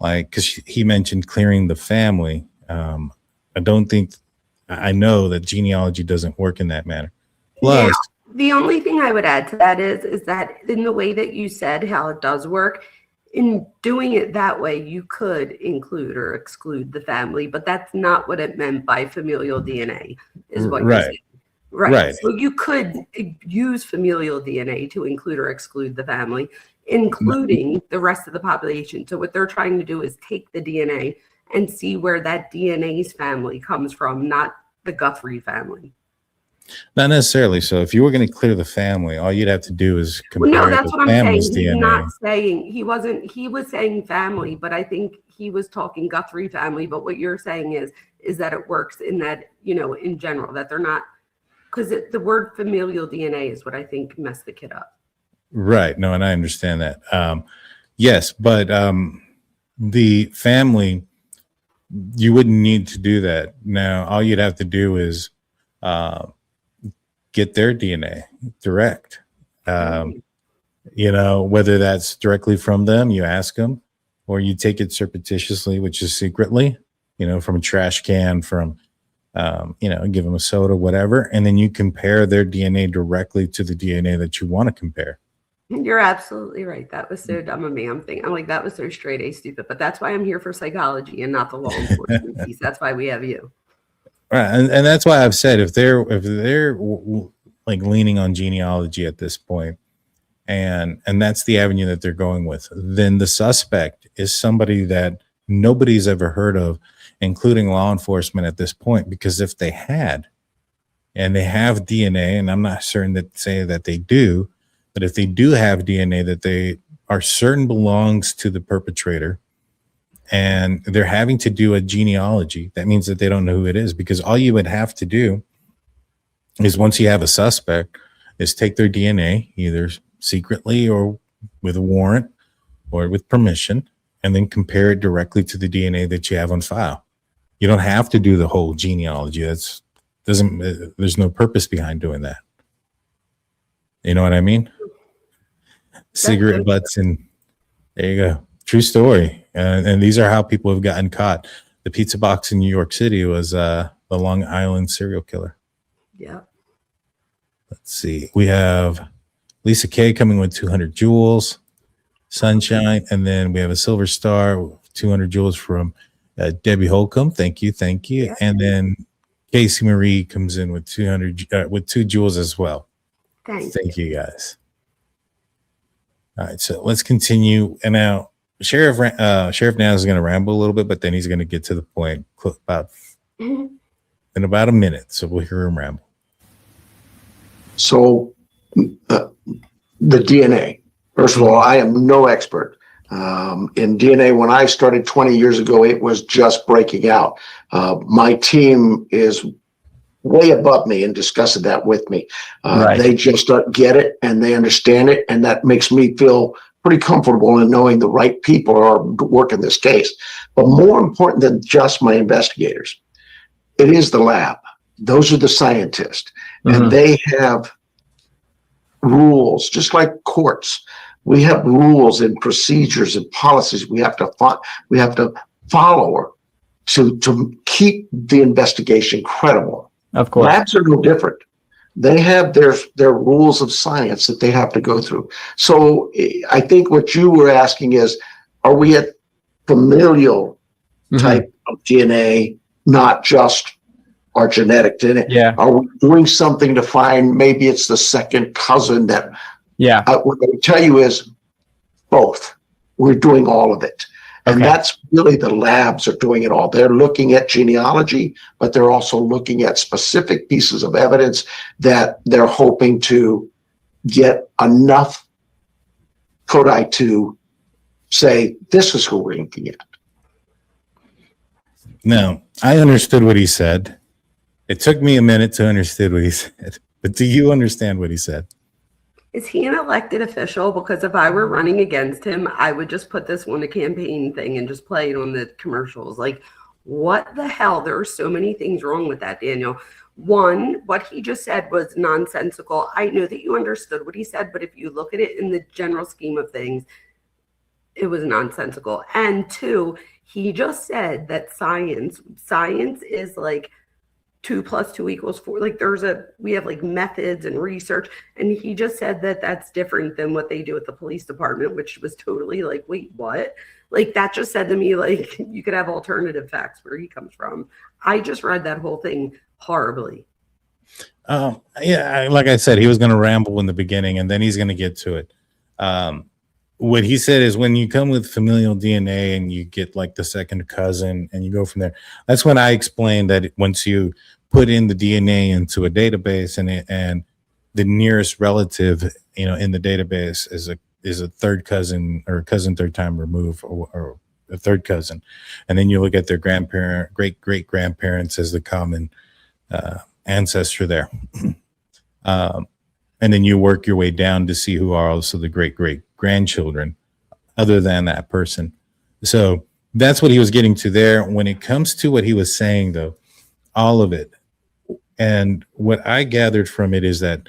because he mentioned clearing the family. I know that genealogy doesn't work in that manner. Plus, yeah, the only thing I would add to that is that in the way that you said how it does work, in doing it that way, you could include or exclude the family, but that's not what it meant by familial DNA, is what you're saying. Right. So you could use familial DNA to include or exclude the family, including the rest of the population. So what they're trying to do is take the DNA and see where that DNA's family comes from, not the Guthrie family. Not necessarily. So if you were going to clear the family, all you'd have to do is compare no, that's the what I'm saying. family's He's DNA. not saying he was saying family, but I think he was talking Guthrie family. But what you're saying is that it works in that, in general, that they're not, because the word familial DNA is what I think messed the kid up. Right. No, and I understand that. Yes, but the family, you wouldn't need to do that. Now, all you'd have to do is get their DNA direct. Whether that's directly from them, you ask them, or you take it surreptitiously, which is secretly, from a trash can, from give them a soda, whatever, and then you compare their DNA directly to the DNA that you want to compare. You're absolutely right. That was so dumb of me. I'm like, that was so straight A stupid. But that's why I'm here for psychology and not the law enforcement piece. That's why we have you. Right, and that's why I've said if they're like leaning on genealogy at this point, and that's the avenue that they're going with, then the suspect is somebody that nobody's ever heard of, including law enforcement at this point. Because if they had, and they have DNA, and I'm not certain that say that they do, but if they do have DNA that they are certain belongs to the perpetrator, and they're having to do a genealogy, that means that they don't know who it is. Because all you would have to do is, once you have a suspect, is take their DNA, either secretly or with a warrant or with permission, and then compare it directly to the DNA that you have on file. You don't have to do the whole genealogy. There's no purpose behind doing that. You know what I mean? Cigarette butts, and there you go. True story. And these are how people have gotten caught. The pizza box in New York City was the Long Island serial killer. Yeah. Let's see. We have Lisa Kay coming with 200 jewels, Sunshine, and then we have a silver star, 200 jewels from Debbie Holcomb. Thank you. Yeah. And then Casey Marie comes in with 200 with 2 jewels as well. Thank you guys. All right, so let's continue. And now Sheriff now is going to ramble a little bit, but then he's going to get to the point in about a minute. So we'll hear him ramble. So the DNA, first of all, I am no expert in DNA. When I started 20 years ago, it was just breaking out. My team is way above me and discussing that with me. Right. They just get it and they understand it. And that makes me feel pretty comfortable in knowing the right people are working this case. But more important than just my investigators, it is the lab. Those are the scientists. Mm-hmm. And they have rules, just like courts. We have rules and procedures and policies we have to follow to keep the investigation credible. Of course. Labs are no different. They have their rules of science that they have to go through. So I think what you were asking is, are we at familial type of DNA, not just our genetic DNA? Yeah. Are we doing something to find, maybe it's the second cousin that, what I tell you is both. We're doing all of it. And that's really the labs are doing it all. They're looking at genealogy, but they're also looking at specific pieces of evidence that they're hoping to get enough codi to say, this is who we're looking at. Now, I understood what he said. It took me a minute to understand what he said. But do you understand what he said? Is he an elected official? Because if I were running against him, I would just put this on a campaign thing and just play it on the commercials. Like, what the hell? There are so many things wrong with that, Daniel. One, what he just said was nonsensical. I know that you understood what he said, but if you look at it in the general scheme of things, it was nonsensical. And two, he just said that science is like 2 + 2 = 4. Like we have like methods and research. And he just said that that's different than what they do at the police department, which was totally like, wait, what? Like that just said to me, like you could have alternative facts where he comes from. I just read that whole thing horribly. Like I said, he was going to ramble in the beginning and then he's going to get to it. What he said is when you come with familial DNA and you get like the second cousin and you go from there, that's when I explained that once you put in the DNA into a database and the nearest relative, in the database is a third cousin or cousin third time removed or a third cousin. And then you look at their great grandparents as the common ancestor there. And then you work your way down to see who are also the great grandchildren other than that person. So that's what he was getting to there. When it comes to what he was saying, though, all of it, and what I gathered from it is that,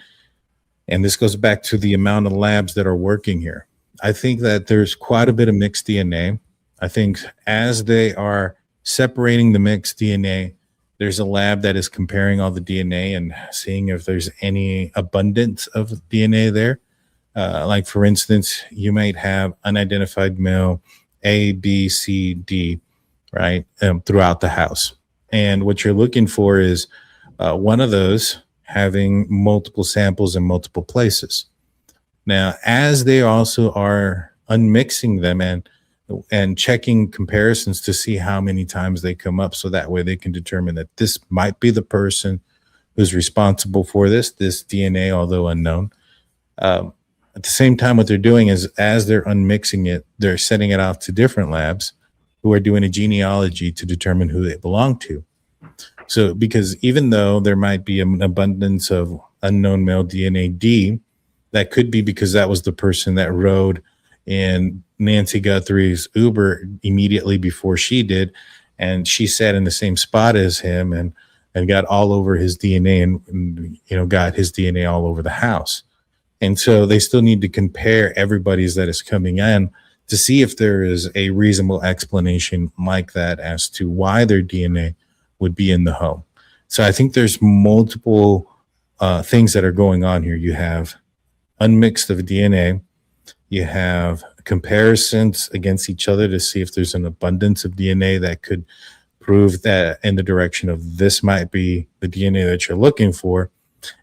and this goes back to the amount of labs that are working here, I think that there's quite a bit of mixed DNA. I think as they are separating the mixed DNA, There's a lab that is comparing all the DNA and seeing if there's any abundance of DNA there. Like, for instance, you might have unidentified male A, B, C, D, right, throughout the house. And what you're looking for is one of those having multiple samples in multiple places. Now, as they also are unmixing them and checking comparisons to see how many times they come up, so that way they can determine that this might be the person who's responsible for this DNA, although unknown. At the same time, what they're doing is, as they're unmixing it, they're sending it off to different labs who are doing a genealogy to determine who they belong to. So, because even though there might be an abundance of unknown male DNA D, that could be because that was the person that rode in Nancy Guthrie's Uber immediately before she did, and she sat in the same spot as him and got all over his DNA and got his DNA all over the house. And so they still need to compare everybody's that is coming in to see if there is a reasonable explanation like that as to why their DNA would be in the home. So I think there's multiple things that are going on here. You have unmixed of DNA. You have comparisons against each other to see if there's an abundance of DNA that could prove that in the direction of this might be the DNA that you're looking for.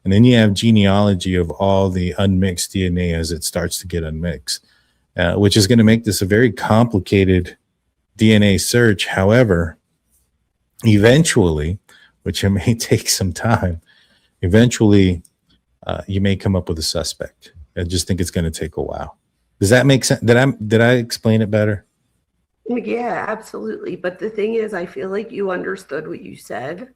And then you have genealogy of all the unmixed DNA as it starts to get unmixed, which is going to make this a very complicated DNA search. However, eventually, which it may take some time, eventually you may come up with a suspect. I just think it's going to take a while. Does that make sense? Did I explain it better? Yeah, absolutely. But the thing is, I feel like you understood what you said.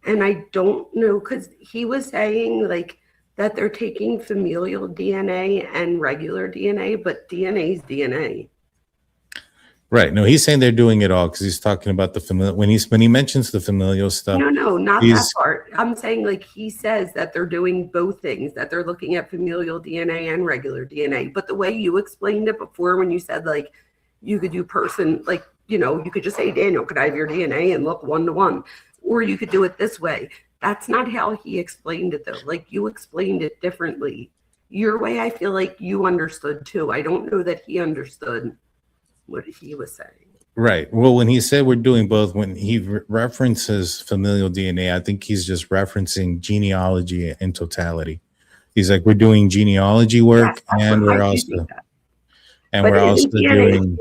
And I don't know, because he was saying like that they're taking familial DNA and regular DNA, but DNA is DNA. Right. No, he's saying they're doing it all because he's talking about the familial. When he mentions the familial stuff. No, not that part. I'm saying like he says that they're doing both things, that they're looking at familial DNA and regular DNA. But the way you explained it before, when you said like you could do person, like, you could just say, Daniel, could I have your DNA and look 1-to-1? Or you could do it this way. That's not how he explained it, though. Like, you explained it differently. Your way, I feel like you understood, too. I don't know that he understood what he was saying. Right. Well, when he said we're doing both, when he references familial DNA, I think he's just referencing genealogy in totality. He's like, we're doing genealogy work, Yes, and we're also doing.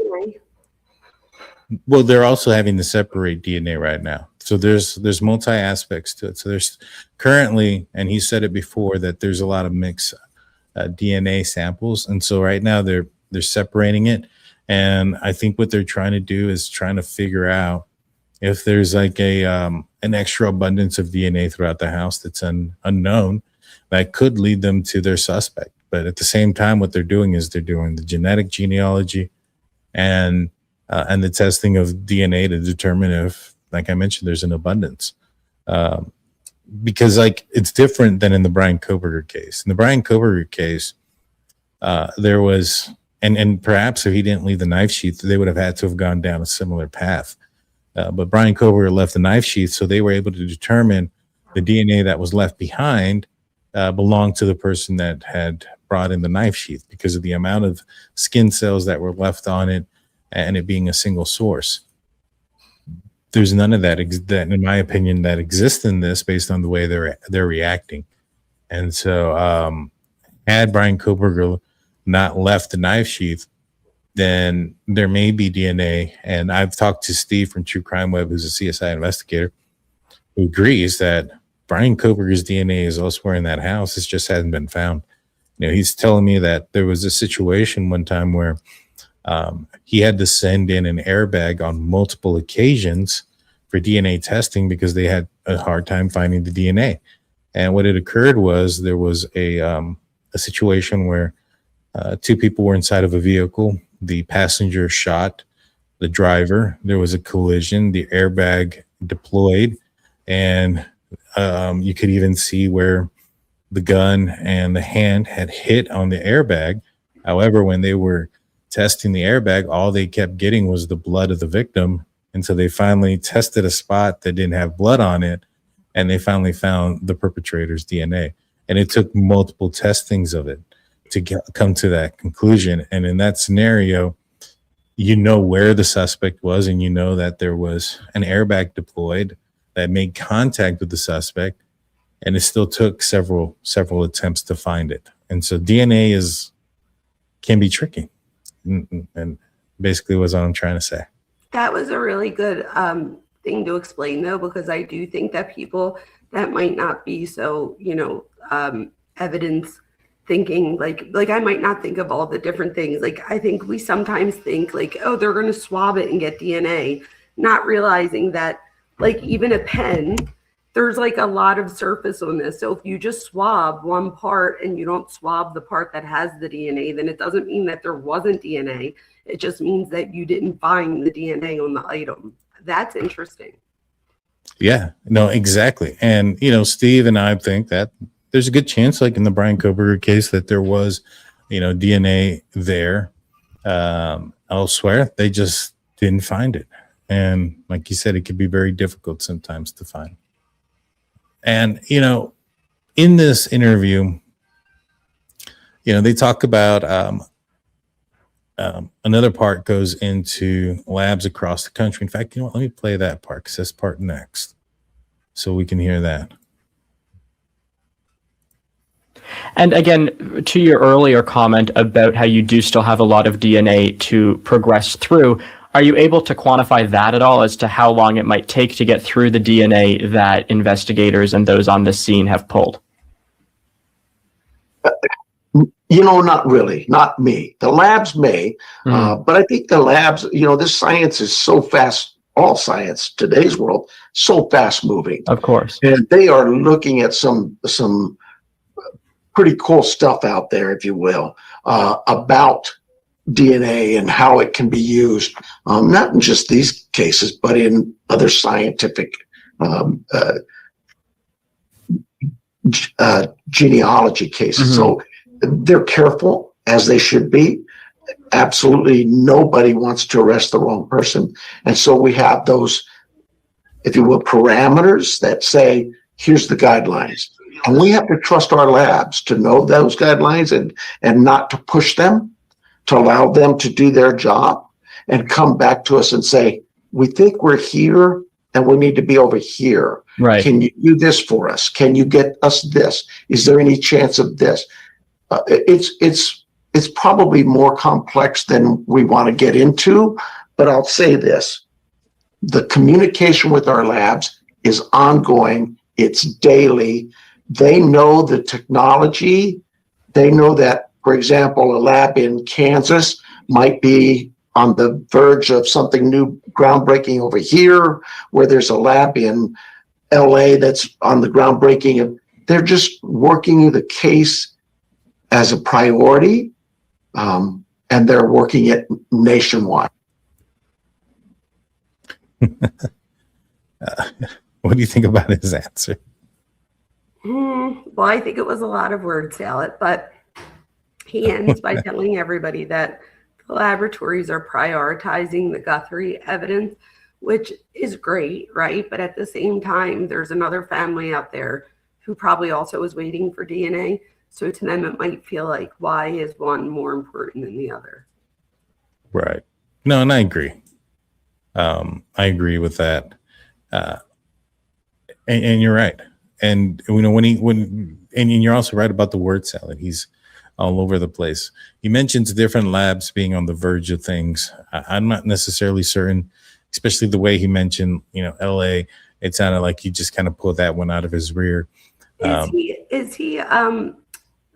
Well, they're also having to separate DNA right now. So there's multi aspects to it. So there's currently, and he said it before, that there's a lot of mixed DNA samples, and so right now they're separating it. And I think what they're trying to do is trying to figure out if there's like an extra abundance of DNA throughout the house that's unknown that could lead them to their suspect. But at the same time, what they're doing is they're doing the genetic genealogy and the testing of DNA to determine if, like I mentioned, there's an abundance. Because like it's different than in the Brian Koberger case. In the Brian Koberger case, there was, and perhaps if he didn't leave the knife sheath, they would have had to have gone down a similar path. But Brian Koberger left the knife sheath, so they were able to determine the DNA that was left behind belonged to the person that had brought in the knife sheath because of the amount of skin cells that were left on it and it being a single source. There's none of that, in my opinion, that exists in this based on the way they're reacting. And so had Brian Koberger not left the knife sheath, then there may be DNA. And I've talked to Steve from True Crime Web, who's a CSI investigator, who agrees that Brian Koberger's DNA is elsewhere in that house. It just hasn't been found. He's telling me that there was a situation one time where he had to send in an airbag on multiple occasions for DNA testing because they had a hard time finding the DNA. And what had occurred was there was a situation where two people were inside of a vehicle. The passenger shot the driver. There was a collision. The airbag deployed, and you could even see where the gun and the hand had hit on the airbag. However, when they were testing the airbag, all they kept getting was the blood of the victim And so they finally tested a spot that didn't have blood on it, and they finally found the perpetrator's DNA. And it took multiple testings of it to come to that conclusion. And in that scenario, you know where the suspect was, and you know that there was an airbag deployed that made contact with the suspect, and it still took several attempts to find it. And so DNA can be tricky, and basically was what I'm trying to say. That was a really good thing to explain, though, because I do think that people that might not be so, evidence thinking, like I might not think of all the different things. Like, I think we sometimes think like, oh, they're going to swab it and get DNA, not realizing that like even a pen, there's like a lot of surface on this. So if you just swab one part and you don't swab the part that has the DNA, then it doesn't mean that there wasn't DNA. It just means that you didn't find the DNA on the item. That's interesting. Yeah, no, exactly. And, Steve and I think that there's a good chance, like in the Brian Koberger case, that there was, DNA there elsewhere. They just didn't find it. And like you said, it could be very difficult sometimes to find. And, in this interview, they talk about another part goes into labs across the country. In fact, let me play that part because that's part next so we can hear that. And again, to your earlier comment about how you do still have a lot of DNA to progress through, are you able to quantify that at all as to how long it might take to get through the DNA that investigators and those on the scene have pulled? Not really, not me. The labs may, but I think the labs, this science is so fast, all science, today's world, so fast moving. Of course. And they are looking at some pretty cool stuff out there, if you will, about DNA and how it can be used, not in just these cases, but in other scientific genealogy cases. Mm-hmm. So they're careful, as they should be. Absolutely nobody wants to arrest the wrong person. And so we have those, if you will, parameters that say, here's the guidelines. And we have to trust our labs to know those guidelines and not to push them, to allow them to do their job and come back to us and say, we think we're here and we need to be over here. Right. Can you do this for us? Can you get us this? Is there any chance of this? It's probably more complex than we want to get into, but I'll say this. The communication with our labs is ongoing. It's daily. They know the technology. They know that, for example, a lab in Kansas might be on the verge of something new, groundbreaking over here, where there's a lab in LA that's on the groundbreaking. They're just working the case as a priority, and they're working it nationwide. What do you think about his answer? Well, I think it was a lot of word salad, but he ends by telling everybody that the laboratories are prioritizing the Guthrie evidence, which is great, right? But at the same time, there's another family out there who probably also is waiting for DNA. So to them, it might feel like, why is one more important than the other? Right. No, and I agree. I agree with that. And you're right. And and you're also right about the word salad. He's all over the place. He mentions different labs being on the verge of things. I'm not necessarily certain, especially the way he mentioned, LA. It sounded like he just kind of pulled that one out of his rear. Is he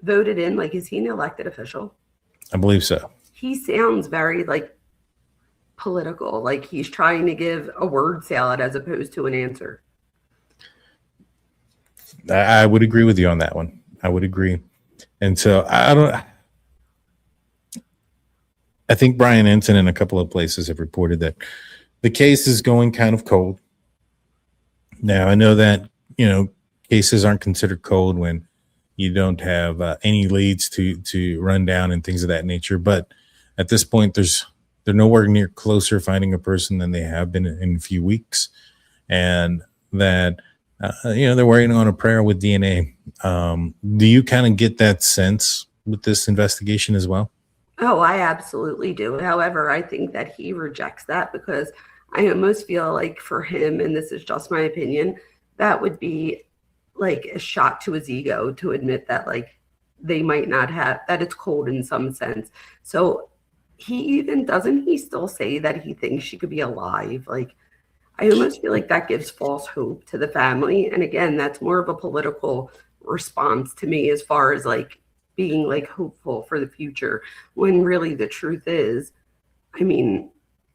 voted in? Like, is he an elected official? I believe so. He sounds very political, like he's trying to give a word salad as opposed to an answer. I would agree with you on that one. I would agree. And so I think Brian Ensign in a couple of places have reported that the case is going kind of cold. Now, I know that, cases aren't considered cold when you don't have any leads to run down and things of that nature. But at this point, there's they're nowhere near closer finding a person than they have been in a few weeks, and that they're waiting on a prayer with DNA. Do you kind of get that sense with this investigation as well? Oh, I absolutely do. However, I think that he rejects that because I almost feel like for him, and this is just my opinion, that would be like a shot to his ego to admit that like they might not have, that it's cold in some sense. So doesn't he still say that he thinks she could be alive? Like, I almost feel like that gives false hope to the family. And again, that's more of a political response to me as far as like being like hopeful for the future, when really the truth is, I mean,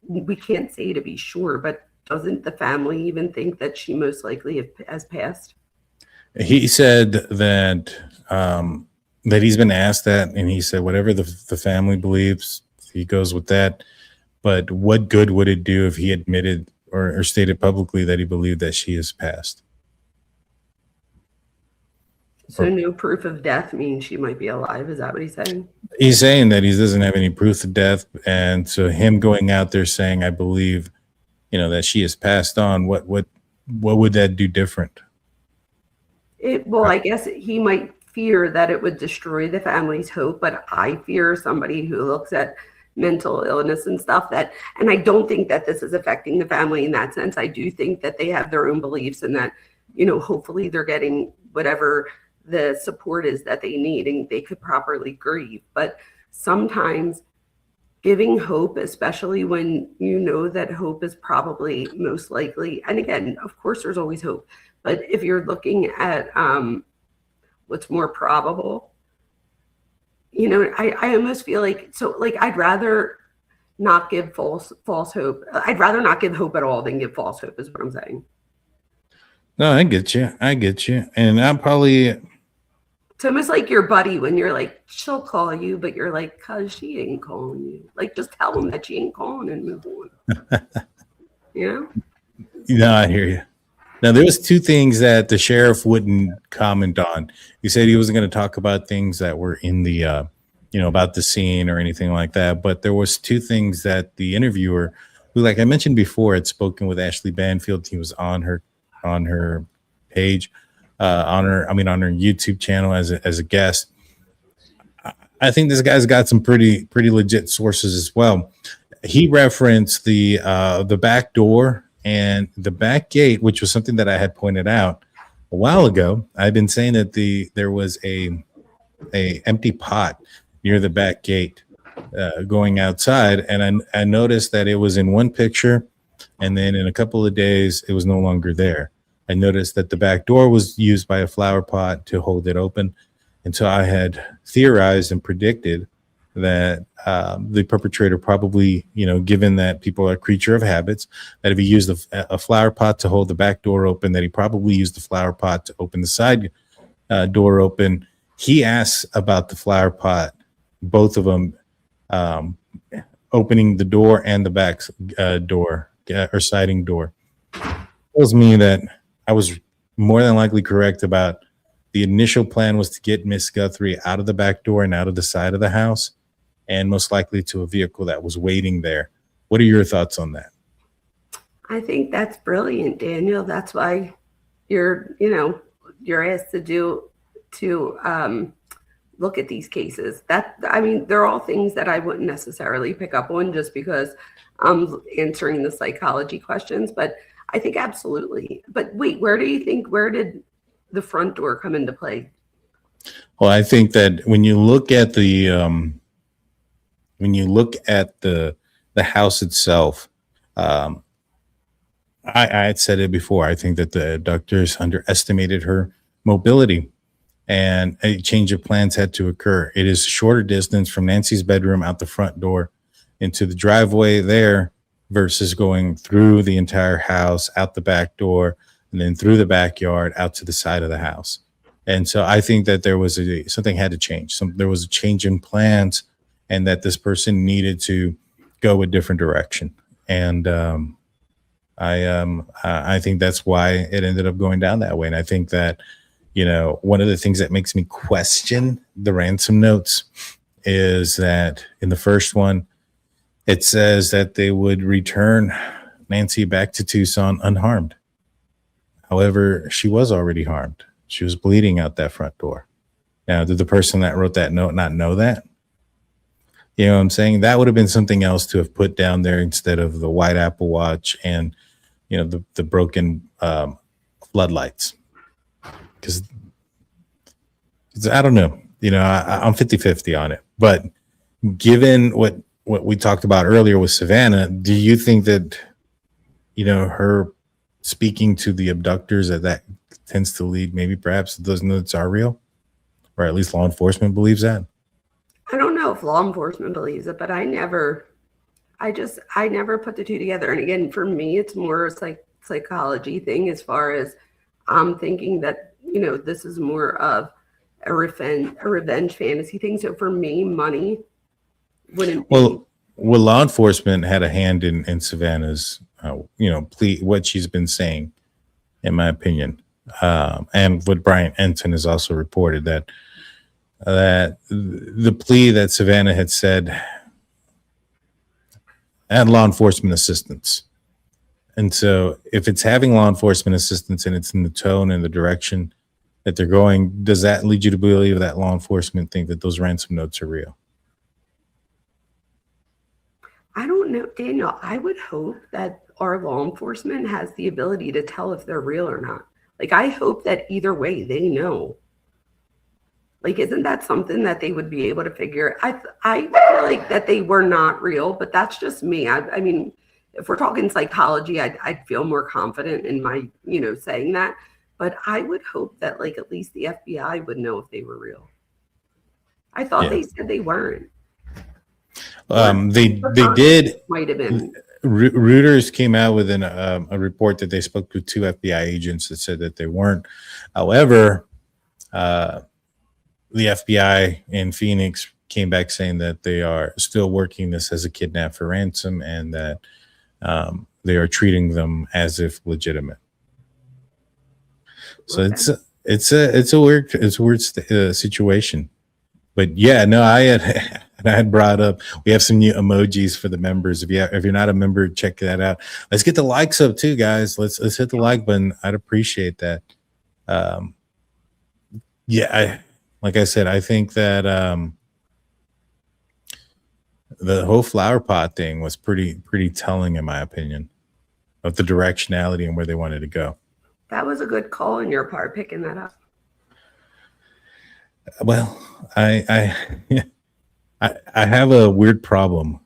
we can't say to be sure, but doesn't the family even think that she most likely has passed? He said that that he's been asked that, and he said whatever the family believes, he goes with that. But what good would it do if he admitted or stated publicly that he believed that she has passed? So no proof of death means she might be alive. Is that what he's saying? He's saying that he doesn't have any proof of death, and so him going out there saying, "I believe, that she has passed on." What would that do different? I guess he might fear that it would destroy the family's hope, but I fear somebody who looks at mental illness and stuff and I don't think that this is affecting the family in that sense. I do think that they have their own beliefs and that, hopefully they're getting whatever the support is that they need and they could properly grieve. But sometimes giving hope, especially when you know that hope is probably most likely, and again, of course there's always hope, but if you're looking at what's more probable, I almost feel like, I'd rather not give false hope. I'd rather not give hope at all than give false hope is what I'm saying. No, I get you. And I'm probably... It's almost like your buddy when you're like, she'll call you, but you're like, cause she ain't calling you. Like, just tell them that she ain't calling and move on. I hear you. Now, there was two things that the sheriff wouldn't comment on. He said he wasn't going to talk about things that were in the, about the scene or anything like that. But there was two things that the interviewer, who, like I mentioned before, had spoken with Ashley Banfield. He was on her page, on her YouTube channel as a guest. I think this guy's got some pretty legit sources as well. He referenced the back door and the back gate, which was something that I had pointed out a while ago. I've been saying that there was a empty pot near the back gate going outside, and I noticed that it was in one picture, and then in a couple of days it was no longer there. I noticed that the back door was used by a flower pot to hold it open, and so I had theorized and predicted that the perpetrator probably, given that people are a creature of habits, that if he used a flower pot to hold the back door open, that he probably used the flower pot to open the side door open. He asks about the flower pot, both of them opening the door and the back door or siding door. Tells me that I was more than likely correct about the initial plan was to get Miss Guthrie out of the back door and out of the side of the house, and most likely to a vehicle that was waiting there. What are your thoughts on that? I think that's brilliant, Daniel. That's why you're asked to look at these cases. They're all things that I wouldn't necessarily pick up on just because I'm answering the psychology questions, but I think absolutely. But wait, where did the front door come into play? Well, I think that when you look at the house itself, I had said it before. I think that the abductors underestimated her mobility, and a change of plans had to occur. It is a shorter distance from Nancy's bedroom out the front door into the driveway there versus going through the entire house, out the back door, and then through the backyard out to the side of the house. And so I think that there was something had to change. There was a change in plans, and that this person needed to go a different direction. And I think that's why it ended up going down that way. And I think that, one of the things that makes me question the ransom notes is that in the first one, it says that they would return Nancy back to Tucson unharmed. However, she was already harmed. She was bleeding out that front door. Now, did the person that wrote that note not know that? You know what I'm saying? That would have been something else to have put down there instead of the white Apple Watch and, you know, the broken floodlights. Because I don't know. You know, I'm 50-50 on it. But given what we talked about earlier with Savannah, do you think that, you know, her speaking to the abductors that tends to lead maybe perhaps those notes are real? Or at least law enforcement believes that? I don't know if law enforcement believes it, but I never put the two together. And again, for me, it's more like psychology thing as far as I'm thinking that, you know, this is more of a revenge fantasy thing. So for me, money wouldn't be. Well, law enforcement had a hand in Savannah's, you know, plea, what she's been saying, in my opinion. And what Brian Enton has also reported that the plea that Savannah had said had law enforcement assistance. And so if it's having law enforcement assistance and it's in the tone and the direction that they're going, does that lead you to believe that law enforcement think that those ransom notes are real? I don't know, Daniel. I would hope that our law enforcement has the ability to tell if they're real or not. Like, I hope that either way they know. Like, isn't that something that they would be able to figure? I feel like that they were not real, but that's just me. I mean, if we're talking psychology, I'd feel more confident in my, you know, saying that. But I would hope that, like, at least the FBI would know if they were real. I thought they said they weren't. They did. Might have been. Reuters came out with a report that they spoke to 2 FBI agents that said that they weren't. However, the FBI in Phoenix came back saying that they are still working this as a kidnap for ransom and that they are treating them as if legitimate. So okay. it's a weird situation. But yeah, no, I had brought up, we have some new emojis for the members. If you're not a member, check that out. Let's get the likes up too, guys. Let's hit the like button. I'd appreciate that. Like I said, I think that the whole flower pot thing was pretty telling, in my opinion, of the directionality and where they wanted to go. That was a good call on your part, picking that up. Well, I have a weird problem.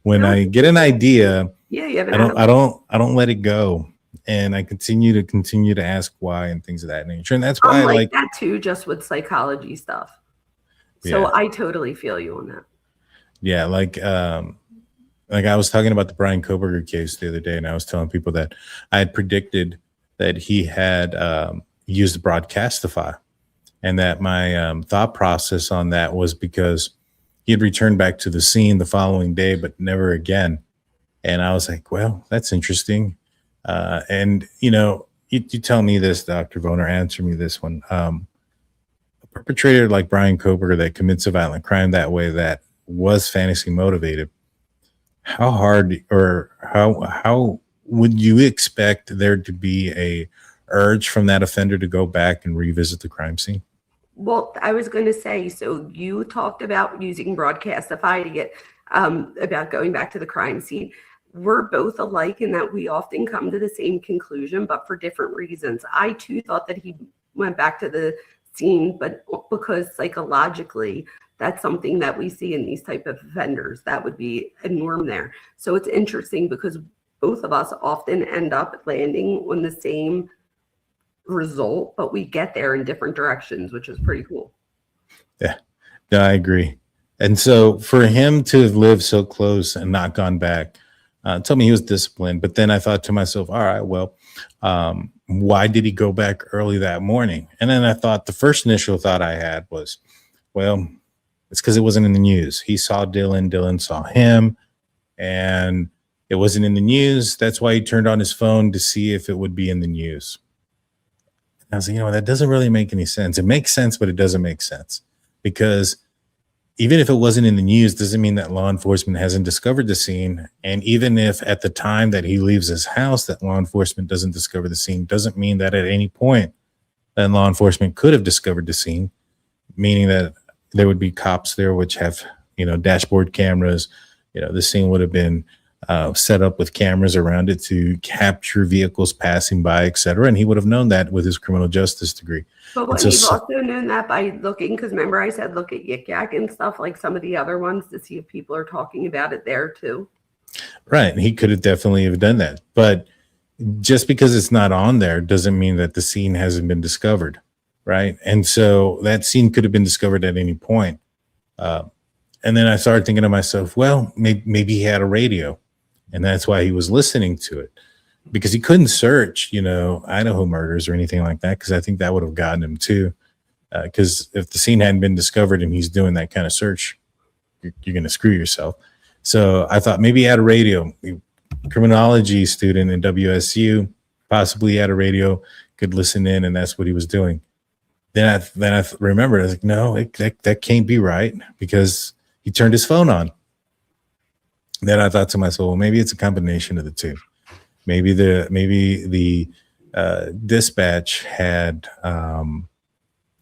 When I get an idea, I don't let it go, and I continue to ask why and things of that nature. And that's why I like that too, just with psychology stuff. So yeah. I totally feel you on that. Yeah, like I was talking about the Brian Koberger case the other day, and I was telling people that I had predicted that he had used Broadcastify. And that my thought process on that was because he had returned back to the scene the following day, but never again. And I was like, well, that's interesting. And, you know, you tell me this, Dr. Voner, answer me this one. A perpetrator like Brian Koberger that commits a violent crime that way, that was fantasy motivated, how hard or how would you expect there to be a urge from that offender to go back and revisit the crime scene? Well, I was going to say, so you talked about using Broadcastify to get about going back to the crime scene. We're both alike in that we often come to the same conclusion, but for different reasons. I too thought that he went back to the scene, but because psychologically, that's something that we see in these type of offenders. That would be a norm there. So it's interesting because both of us often end up landing on the same result, but we get there in different directions, which is pretty cool. Yeah, no, I agree. And so for him to have lived so close and not gone back, told me he was disciplined. But then I thought to myself, all right, well, why did he go back early that morning? And then I thought the first initial thought I had was, well, it's because it wasn't in the news. He saw Dylan saw him, and it wasn't in the news. That's why he turned on his phone to see if it would be in the news. I was like, you know, that doesn't really make any sense. It makes sense, but it doesn't make sense because even if it wasn't in the news, doesn't mean that law enforcement hasn't discovered the scene. And even if at the time that he leaves his house that law enforcement doesn't discover the scene, doesn't mean that at any point that law enforcement could have discovered the scene, meaning that there would be cops there which have, dashboard cameras. The scene would have been set up with cameras around it to capture vehicles passing by, etc. And he would have known that with his criminal justice degree. But what you've also known that by looking, because remember I said look at Yik Yak and stuff, like some of the other ones, to see if people are talking about it there too. Right. He could have definitely have done that. But just because it's not on there doesn't mean that the scene hasn't been discovered. Right. And so that scene could have been discovered at any point. And then I started thinking to myself, well, maybe he had a radio and that's why he was listening to it, because he couldn't search, Idaho murders or anything like that, because I think that would have gotten him too. Because if the scene hadn't been discovered and he's doing that kind of search, you're going to screw yourself. So I thought maybe he had a radio. Criminology student in WSU, possibly had a radio, could listen in, and that's what he was doing. Then I remembered, I was like, no, that can't be right, because he turned his phone on. Then I thought to myself, well, maybe it's a combination of the two. Maybe the dispatch had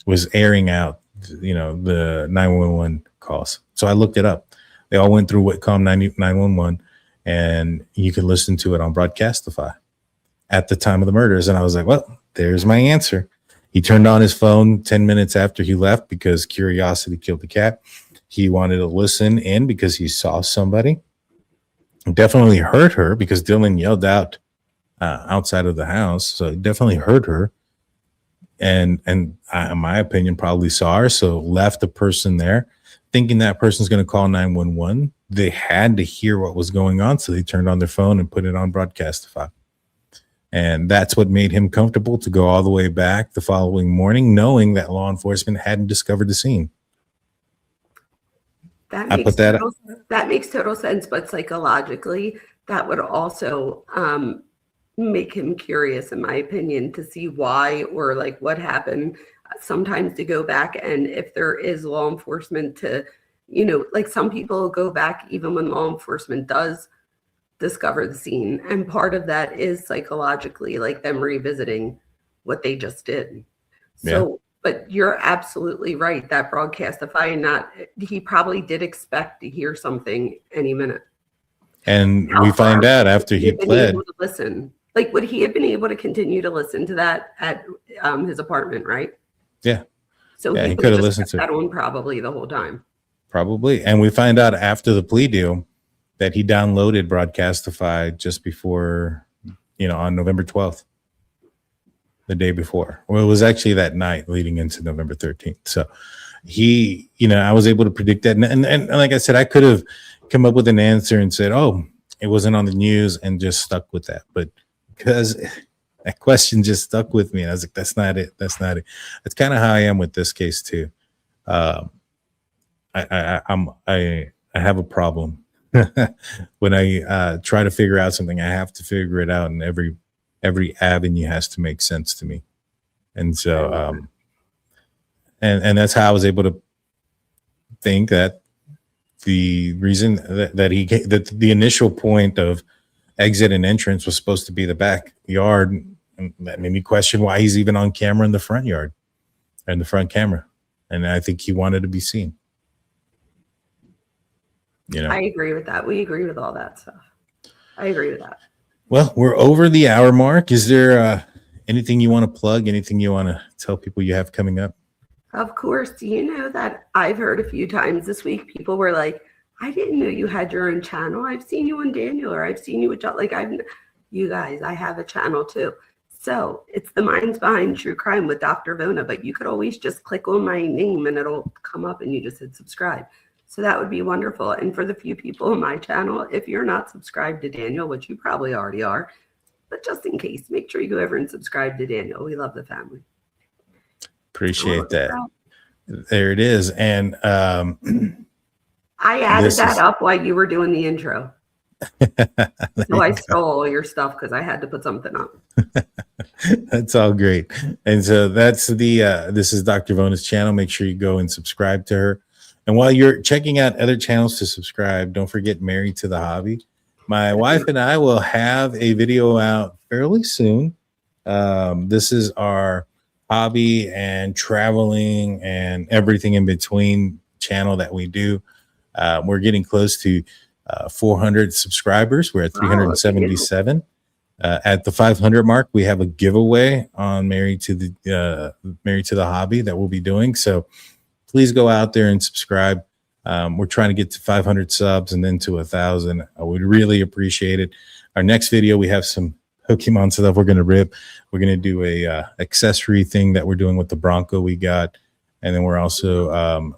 was airing out, the 911 calls. So I looked it up. They all went through Whitcomb 911, and you could listen to it on Broadcastify at the time of the murders. And I was like, well, there's my answer. He turned on his phone 10 minutes after he left because curiosity killed the cat. He wanted to listen in because he saw somebody. Definitely heard her because Dylan yelled out outside of the house. So he definitely heard her. And in my opinion, probably saw her. So left the person there thinking that person's going to call 911. They had to hear what was going on. So they turned on their phone and put it on Broadcastify. And that's what made him comfortable to go all the way back the following morning, knowing that law enforcement hadn't discovered the scene. That makes total sense, but psychologically, that would also make him curious, in my opinion, to see why or like what happened. Sometimes to go back, and if there is law enforcement to, like some people go back even when law enforcement does discover the scene, and part of that is psychologically like them revisiting what they just did. So but you're absolutely right, that Broadcastify, he probably did expect to hear something any minute. And we find out after he pled. Listen, like, would he have been able to continue to listen to that at his apartment, right? Yeah. So he could have listened to that on probably the whole time. Probably. And we find out after the plea deal that he downloaded Broadcastify just before, on November 12th. The day before. Well, it was actually that night leading into November 13th. So he, I was able to predict that. And like I said, I could have come up with an answer and said, oh, it wasn't on the news, and just stuck with that. But because that question just stuck with me, and I was like, that's not it. That's not it. That's kind of how I am with this case too. I have a problem when I try to figure out something. I have to figure it out, and every avenue has to make sense to me. And so, and that's how I was able to think that the reason that the initial point of exit and entrance was supposed to be the backyard. And that made me question why he's even on camera in the front yard and the front camera. And I think he wanted to be seen. I agree with that. We agree with all that stuff. I agree with that. Well, we're over the hour mark. Is there anything you want to plug? Anything you want to tell people you have coming up? Of course. Do you know that I've heard a few times this week, people were like, I didn't know you had your own channel. I've seen you on Daniel, or I've seen you with John. Like, you guys, I have a channel too. So it's The Minds Behind True Crime with Dr. Vona, but you could always just click on my name and it'll come up and you just hit subscribe. So that would be wonderful. And for the few people on my channel, if you're not subscribed to Daniel, which you probably already are, but just in case, make sure you go over and subscribe to Daniel. We love the family. Appreciate that. There it is. And I added that up while you were doing the intro. So I stole all your stuff because I had to put something up. That's all great. And so that's this is Dr. Vona's channel. Make sure you go and subscribe to her. And while you're checking out other channels to subscribe, don't forget Married to the Hobby. My wife and I will have a video out fairly soon. This is our hobby and traveling and everything in between channel that we do. We're getting close to 400 subscribers. We're at 377. At the 500 mark, we have a giveaway on Married to the Hobby that we'll be doing. So please go out there and subscribe. We're trying to get to 500 subs and then to 1,000. I would really appreciate it. Our next video, we have some Pokemon stuff we're going to rip. We're going to do a accessory thing that we're doing with the Bronco we got. And then we're also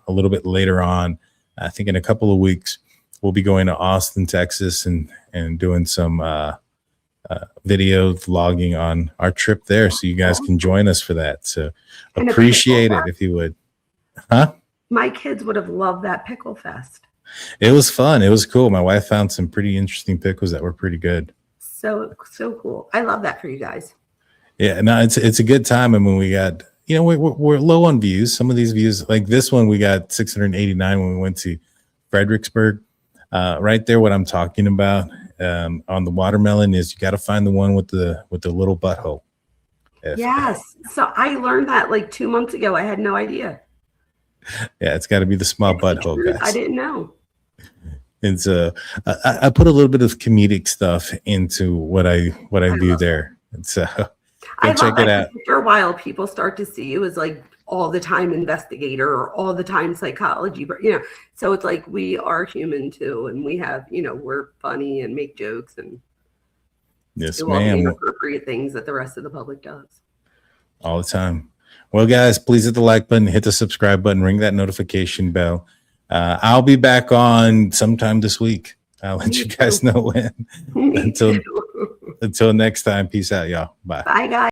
a little bit later on, I think in a couple of weeks, we'll be going to Austin, Texas and doing some video vlogging on our trip there. So you guys can join us for that. So appreciate it if you would. Huh? My kids would have loved that pickle fest. It was fun. It was cool. My wife found some pretty interesting pickles that were pretty good. So cool. I love that for you guys. Yeah, no, it's a good time. And when we got, we're low on views. Some of these views, like this one, we got 689 when we went to Fredericksburg. Right there, what I'm talking about on the watermelon is you got to find the one with the little butthole. Yes. So I learned that like 2 months ago. I had no idea. Yeah, it's got to be the small butthole, guys. I didn't know. And so I put a little bit of comedic stuff into what I do there. And so go check it out. After a while, people start to see you as like all the time investigator or all the time psychology, but so it's like we are human too, and we have we're funny and make jokes and yes, do all the ma'am. inappropriate things that the rest of the public does all the time. Well, guys, please hit the like button, hit the subscribe button, ring that notification bell. I'll be back on sometime this week. I'll let you guys know when. Until next time, peace out, y'all. Bye. Bye, guys.